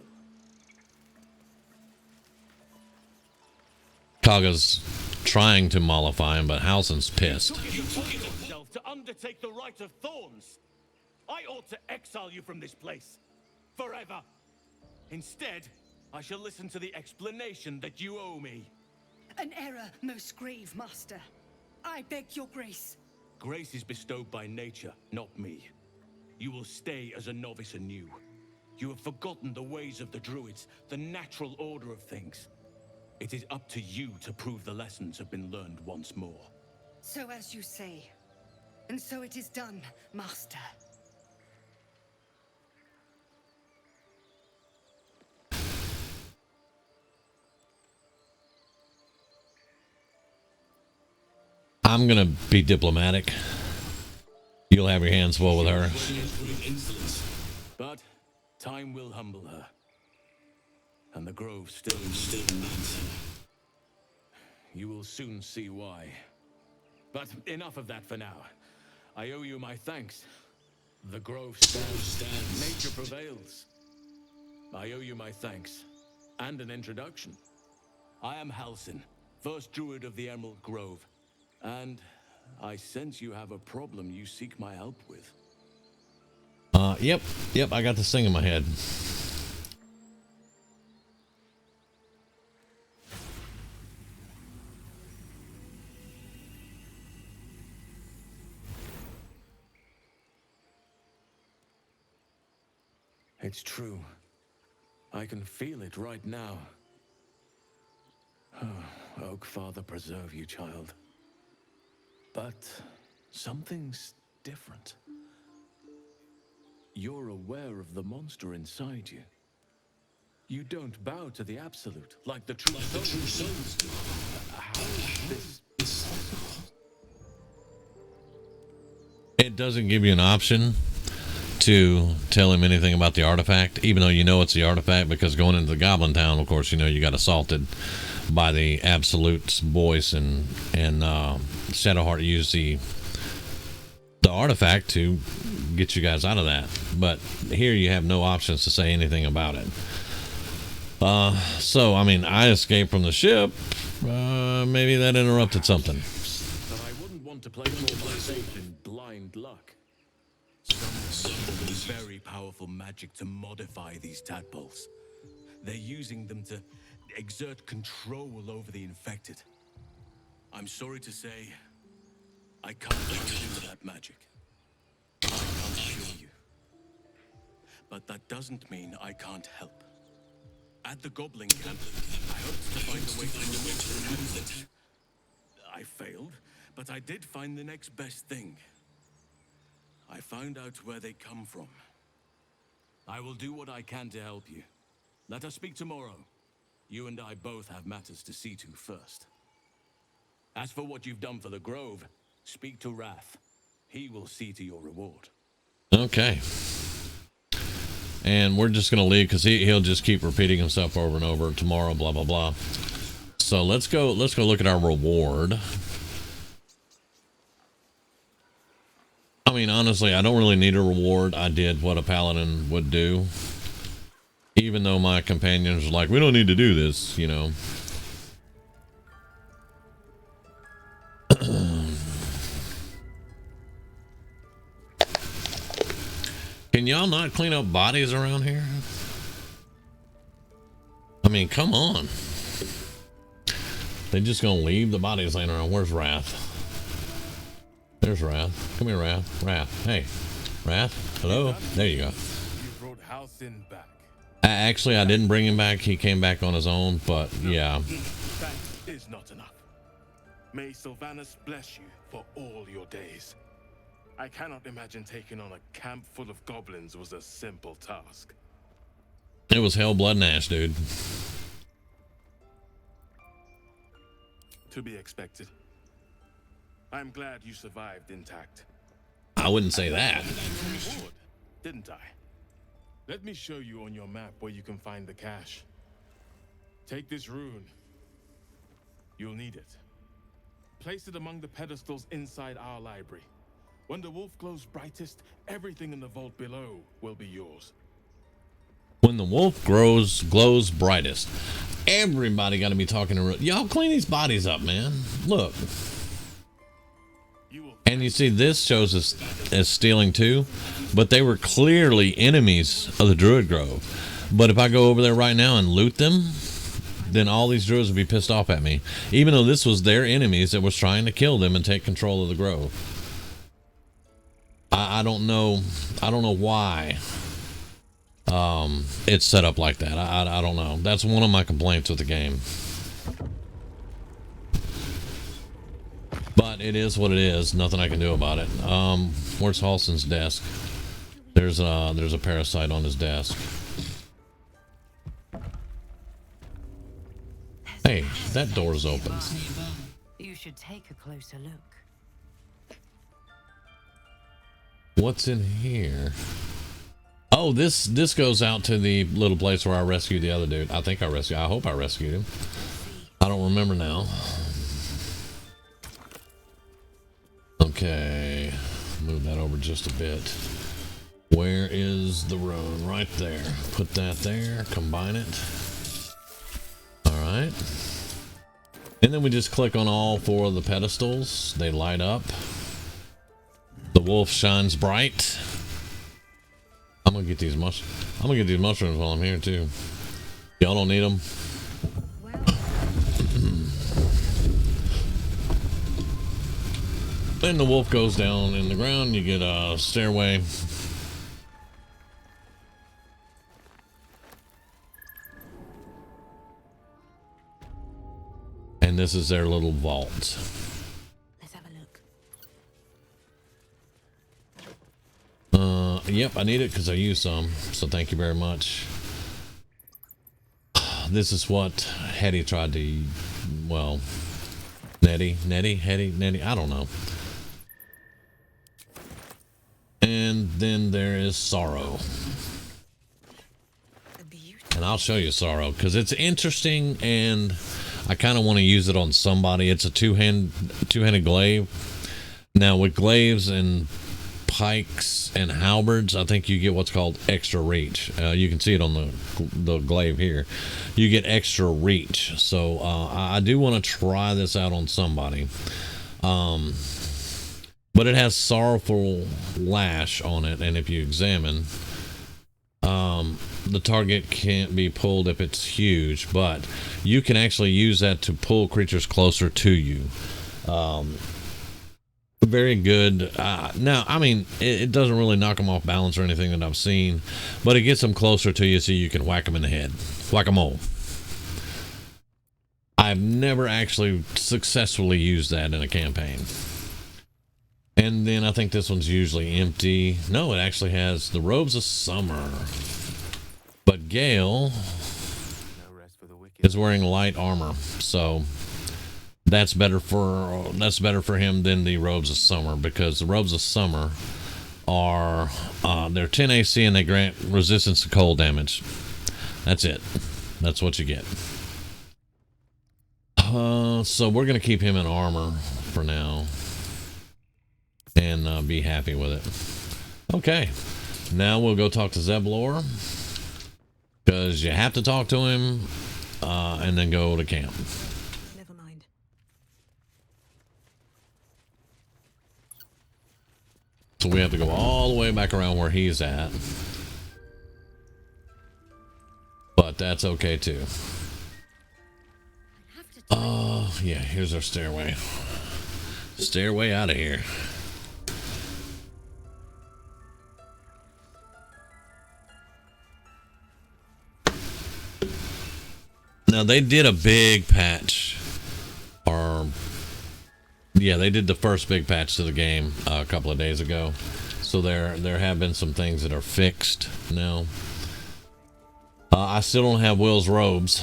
Kaga's trying to mollify him, but Halson's pissed. You took it yourself to undertake the rite of thorns. I ought to exile you from this place. Forever. Instead, I shall listen to the explanation that you owe me. An error, most grave master. I beg your grace. Grace is bestowed by nature, not me. You will stay as a novice anew. You have forgotten the ways of the druids, the natural order of things. It is up to you to prove the lessons have been learned once more. So as you say. And so it is done, master. I'm gonna be diplomatic. You'll have your hands full with her. But time will humble her. And the grove still needs her. You will soon see why. But enough of that for now. I owe you my thanks. The grove stands. Nature prevails. I owe you my thanks. And an introduction. I am Halsin, first druid of the Emerald Grove. And I sense you have a problem you seek my help with. Yep, I got this thing in my head. It's true. I can feel it right now. Oh, Oak Father preserve you, child. But something's different. You're aware of the monster inside you. You don't bow to the absolute like the true souls do. It doesn't give you an option to tell him anything about the artifact, even though you know it's the artifact, because going into the Goblin Town, of course, you know you got assaulted by the Absolute's voice, and Shadowheart used the artifact to get you guys out of that. But here you have no options to say anything about it. So I mean, I escaped from the ship. Maybe that interrupted something. But I wouldn't want to play civilization in blind luck. Someone with very powerful magic to modify these tadpoles. They're using them to exert control over the infected. I'm sorry to say, I can't do that magic. I can't cure you. But that doesn't mean I can't help. At the Goblin camp, I hoped to find a way to remove it. I failed, but I did find the next best thing. I found out where they come from. I will do what I can to help you. Let us speak tomorrow. You and I both have matters to see to first. As for what you've done for the Grove, speak to Wrath. He will see to your reward. Okay. And we're just going to leave because he'll just keep repeating himself over and over. Tomorrow, blah, blah, blah. So let's go look at our reward. I mean, honestly, I don't really need a reward. I did what a paladin would do. Even though my companions were like, we don't need to do this, you know. Can y'all not clean up bodies around here? I mean, come on. They just gonna leave the bodies laying around. Where's Wrath? There's Wrath. Come here, Wrath. Wrath. Hey. Wrath. Hello. There you go. You brought Halcyon back. Actually, I didn't bring him back. He came back on his own, but yeah. That is not enough. May Sylvanus bless you for all your days. I cannot imagine taking on a camp full of goblins was a simple task. It was hell, blood, and ash, dude. To be expected. I'm glad you survived intact. I wouldn't say that. Reward, didn't I? Let me show you on your map where you can find the cache. Take this rune. You'll need it. Place it among the pedestals inside our library. When the wolf glows brightest, everything in the vault below will be yours. When the wolf glows brightest. Everybody got to be talking to... Y'all clean these bodies up, man. Look. And you see, this shows us as stealing too. But they were clearly enemies of the Druid Grove. But if I go over there right now and loot them, then all these druids would be pissed off at me. Even though this was their enemies that was trying to kill them and take control of the grove. I don't know why it's set up like that. I don't know. That's one of my complaints with the game. But it is what it is. Nothing I can do about it. Where's Halson's desk? There's a parasite on his desk. Hey, that door's open. You should take a closer look. What's in here? Oh, this goes out to the little place where I rescued the other dude. I hope I rescued him. I don't remember now. Okay. Move that over just a bit. Where is the rune? Right there. Put that there. Combine it. Alright. And then we just click on all 4 of the pedestals. They light up. The wolf shines bright. I'm gonna get these mushrooms while I'm here too. Y'all don't need them. Then the wolf goes down in the ground. You get a stairway. And this is their little vault. Yep, I need it because I used some, so thank you very much. This is what Hetty tried to, well, Nettie, I don't know. then there is Sorrow. And I'll show you Sorrow because it's interesting and I kind of want to use it on somebody. It's a two-handed glaive. Now with glaives and pikes and halberds, I think you get what's called extra reach. You can see it on the glaive here. You get extra reach. So I do want to try this out on somebody. But it has Sorrowful Lash on it, and if you examine, the target can't be pulled if it's huge, but you can actually use that to pull creatures closer to you. Very good. Now, I mean, it doesn't really knock them off balance or anything that I've seen, but it gets them closer to you so you can whack them in the head. Whack-a-mole. I've never actually successfully used that in a campaign. And then I think this one's usually empty. No, it actually has the Robes of Summer. But Gale is wearing light armor, so that's better for him than the Robes of Summer, because the Robes of Summer are they're 10 AC and they grant resistance to cold damage. That's it. That's what you get. So we're gonna keep him in armor for now and be happy with it. Okay, now we'll go talk to Zeblor, because you have to talk to him and then go to camp. Never mind. So we have to go all the way back around where he's at, but that's okay too. Yeah, here's our stairway. Stairway out of here. Now they did a big patch, or yeah, they did the first big patch to the game a couple of days ago. So there have been some things that are fixed now. I still don't have Will's robes.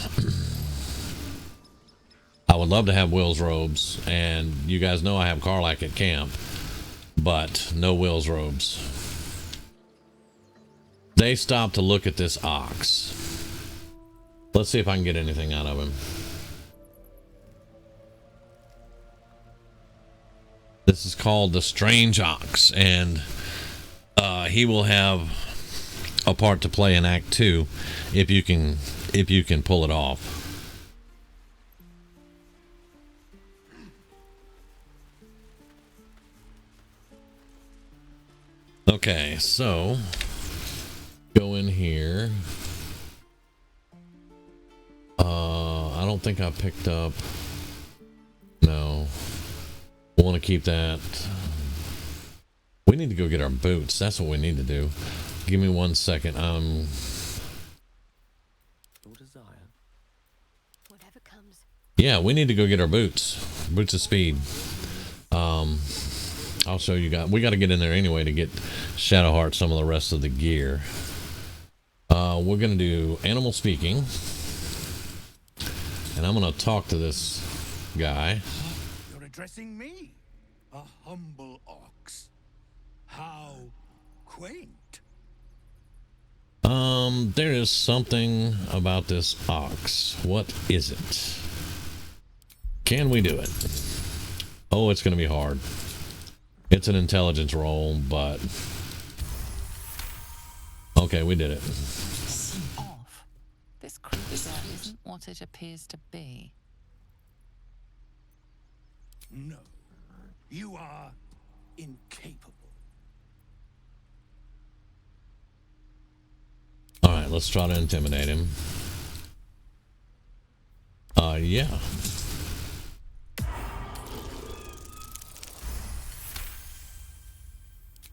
I would love to have Will's robes, and you guys know I have Karlach at camp, but no Will's robes. They stopped to look at this ox. Let's see if I can get anything out of him. This is called the Strange Ox, and he will have a part to play in Act 2 if you can pull it off. Okay, so go in here. I don't think I picked up. No, we want to keep that. We need to go get our boots. That's what we need to do. Give me 1 second. Your desire. Whatever comes. Yeah, we need to go get our boots. Boots of speed. I'll show you guys. We got to get in there anyway to get Shadowheart some of the rest of the gear. We're going to do animal speaking. And I'm going to talk to this guy. You're addressing me, a humble ox. How quaint. There is something about this ox. What is it? Can we do it? Oh, it's going to be hard. It's an intelligence roll, but okay, we did it. Off. This creature isn't what it appears to be. No, you are incapable. All right, let's try to intimidate him. Yeah.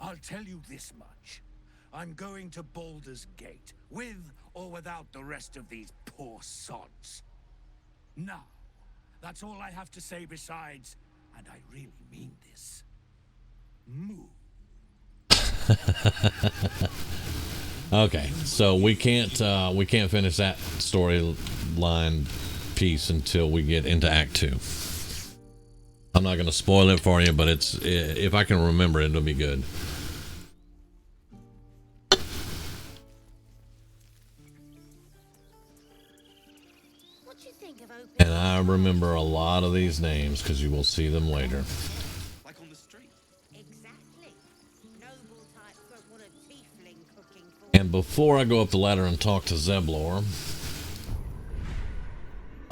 I'll tell you this much. I'm going to Baldur's Gate, with or without the rest of these poor sods. Now, that's all I have to say besides, and I really mean this, move. Okay, so we can't finish that storyline piece until we get into Act 2. I'm not going to spoil it for you, but it's, if I can remember it, it'll be good. And I remember a lot of these names because you will see them later. Like on the street. Exactly. Noble types won't want a tiefling cooking for. And before I go up the ladder and talk to Zeblor,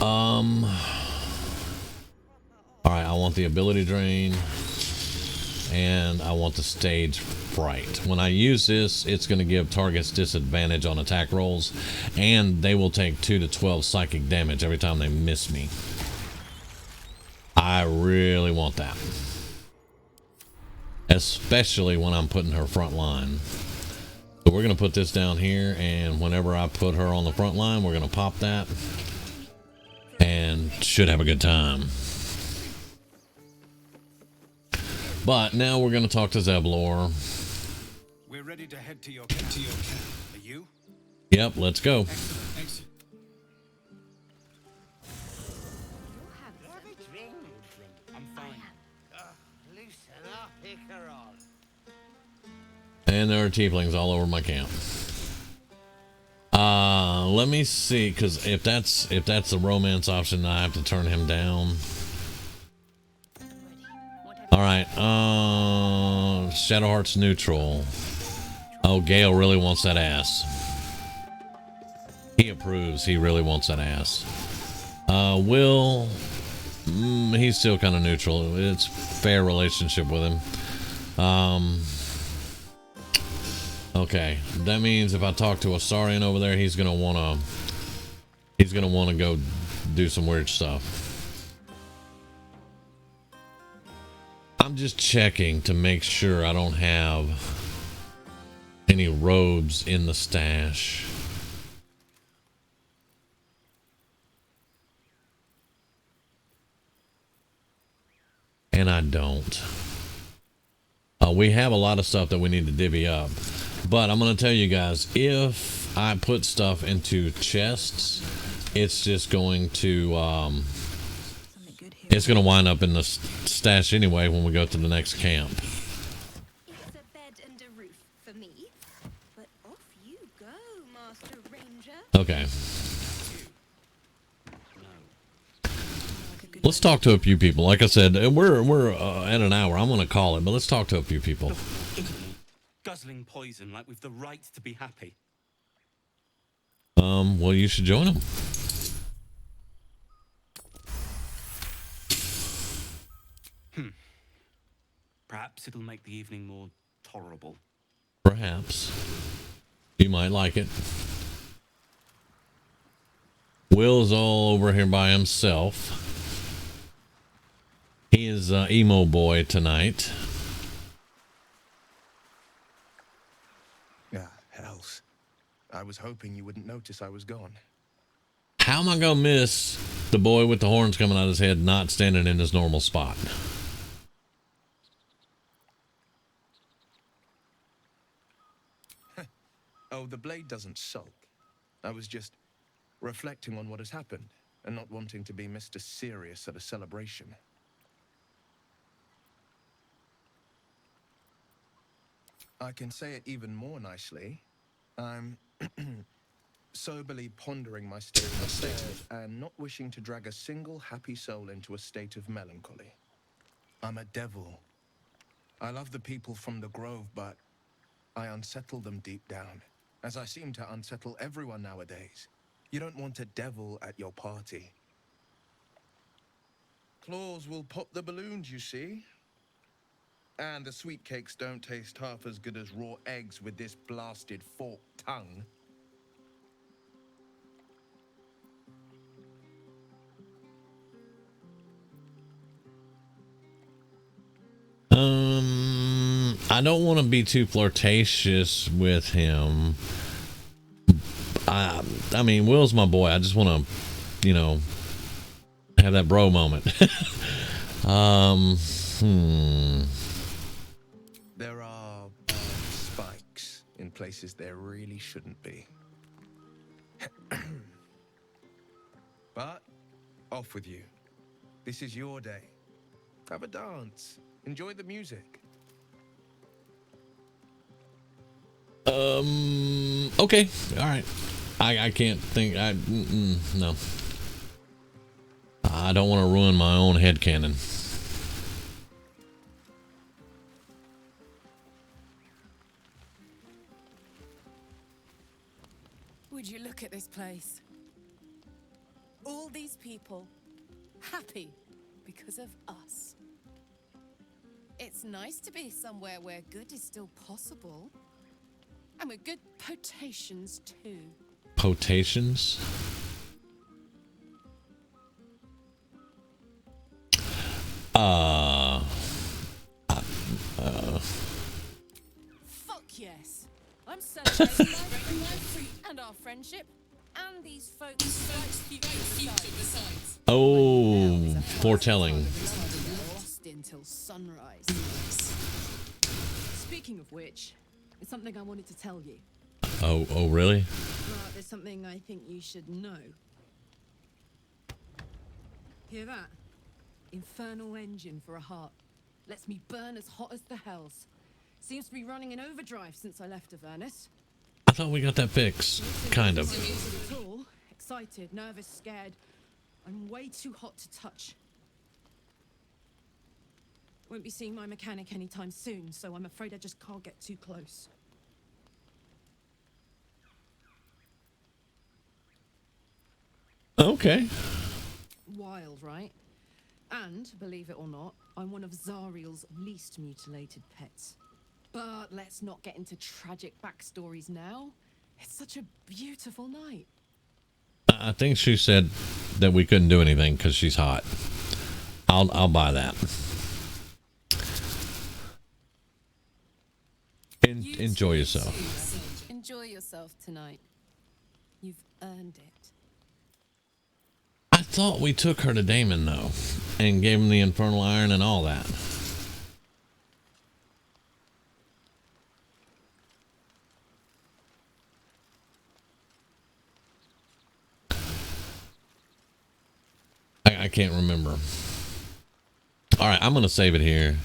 alright, I want the ability drain, and I want the stage fright. When I use this, it's going to give targets disadvantage on attack rolls, and they will take 2 to 12 psychic damage every time they miss me. I really want that. Especially when I'm putting her front line. So we're going to put this down here, and whenever I put her on the front line, we're going to pop that. And should have a good time. But now we're going to talk to Zeblor. We're ready to head to your camp. Are you? Yep, let's go. Excellent. I'm fine. Loosen up, Icaron. And there are tieflings all over my camp. Let me see, because if that's the romance option, I have to turn him down. Alright, Shadowheart's neutral. Oh, Gale really wants that ass. He approves. He really wants that ass. Will, he's still kind of neutral. It's fair relationship with him. Okay, that means if I talk to Asarian over there, he's gonna wanna go do some weird stuff. I'm just checking to make sure I don't have any robes in the stash. And I don't. We have a lot of stuff that we need to divvy up. But I'm going to tell you guys, if I put stuff into chests, it's just going to, it's going to wind up in the stash anyway when we go to the next camp. It's a bed and a roof for me. But off you go, Master Ranger. Okay. Let's talk to a few people. Like I said, we're at an hour. I'm going to call it, but let's talk to a few people. Guzzling poison like we've the right to be happy. Well, you should join them. Perhaps it'll make the evening more tolerable. Perhaps. You might like it. Will's all over here by himself. He is emo boy tonight. Yeah, hells. I was hoping you wouldn't notice I was gone. How am I gonna miss the boy with the horns coming out of his head not standing in his normal spot? Oh, the blade doesn't sulk. I was just reflecting on what has happened and not wanting to be Mr. Serious at a celebration. I can say it even more nicely. I'm soberly pondering my state of affairs and not wishing to drag a single happy soul into a state of melancholy. I'm a devil. I love the people from the Grove, but I unsettle them deep down, as I seem to unsettle everyone nowadays. You don't want a devil at your party. Claws will pop the balloons, you see. And the sweet cakes don't taste half as good as raw eggs with this blasted forked tongue. I don't want to be too flirtatious with him. I mean, Will's my boy. I just want to, you know, have that bro moment. There are spikes in places there really shouldn't be. But off with you. This is your day. Have a dance. Enjoy the music. Okay. All right. I can't think. No. I don't want to ruin my own headcanon. Would you look at this place? All these people happy because of us. It's nice to be somewhere where good is still possible. And with good potations too. Potations? Fuck yes. I'm celebrating my freedom and our friendship and these folks' future besides. Oh, foretelling. Lost until sunrise. Speaking of which, it's something I wanted to tell you. Oh, really? But there's something I think you should know. Hear that? Infernal engine for a heart. Lets me burn as hot as the hells. Seems to be running in overdrive since I left Avernus. I thought we got that fixed. Kind of. At all. Excited, nervous, scared. I'm way too hot to touch. Won't be seeing my mechanic anytime soon, so I'm afraid I just can't get too close. Okay. Wild, right? And, believe it or not, I'm one of Zariel's least mutilated pets. But let's not get into tragic backstories now. It's such a beautiful night. I think she said that we couldn't do anything because she's hot. I'll buy that. Enjoy yourself. Enjoy yourself tonight. You've earned it. I thought we took her to Damian though, and gave him the infernal iron and all that. I can't remember. All right, I'm gonna save it here.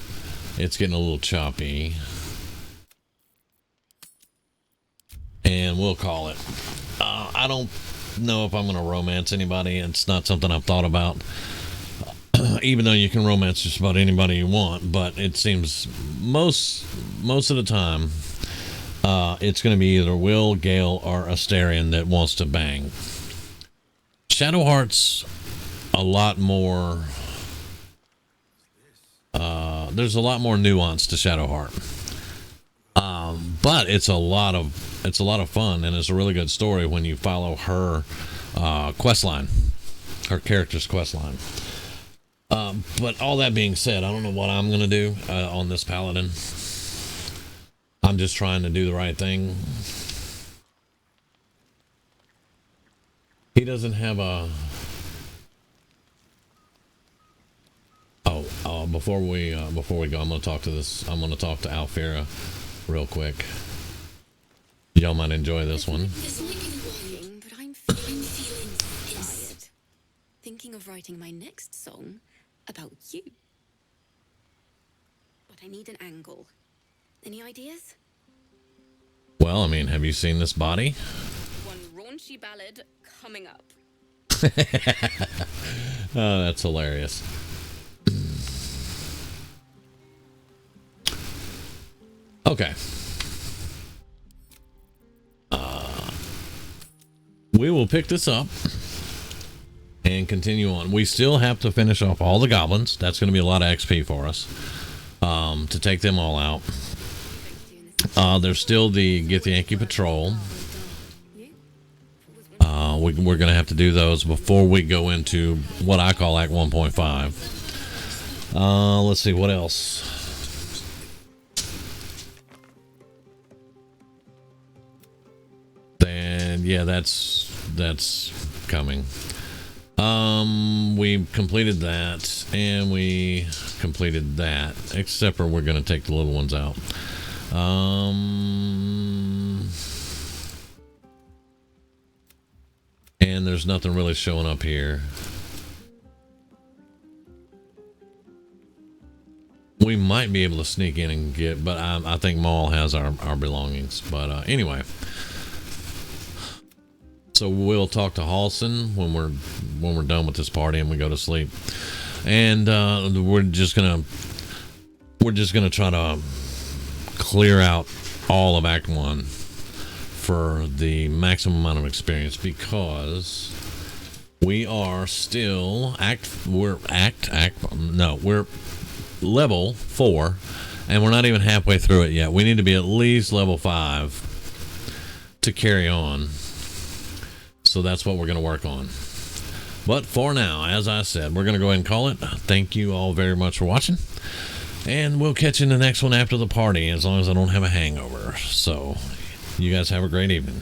It's getting a little choppy, and we'll call it. I don't know if I'm gonna romance anybody. It's not something I've thought about. Even though you can romance just about anybody you want, but it seems most of the time it's going to be either Will, Gale, or Astarion that wants to bang. Shadowheart's a lot more. There's a lot more nuance to Shadowheart, but it's a lot of fun, and it's a really good story when you follow her quest line, her character's quest line. But all that being said, I don't know what I'm gonna do on this paladin. I'm just trying to do the right thing. He doesn't have a. Before we go, I'm gonna talk to Alfira real quick. Y'all might enjoy this one. It's like working, but I'm feeling inspired. Thinking of writing my next song about you. But I need an angle. Any ideas? Well, I mean, have you seen this body? One raunchy ballad coming up. Oh, that's hilarious. Okay. We will pick this up and continue on. We still have to finish off all the goblins. That's going to be a lot of XP for us to take them all out. There's still the Githyanki patrol. We're going to have to do those before we go into what I call Act 1.5. Let's see what else. And yeah, that's coming. We completed that, and we completed that, except for we're going to take the little ones out. And there's nothing really showing up here. We might be able to sneak in and get, but I think Maul has our belongings. But anyway. So we'll talk to Halson when we're done with this party and we go to sleep. And we're just gonna try to clear out all of Act 1 for the maximum amount of experience, because we are still we're level 4 and we're not even halfway through it yet. We need to be at least level 5 to carry on. So that's what we're going to work on. But for now, as I said, we're going to go ahead and call it. Thank you all very much for watching. And we'll catch you in the next one after the party, as long as I don't have a hangover. So, you guys have a great evening.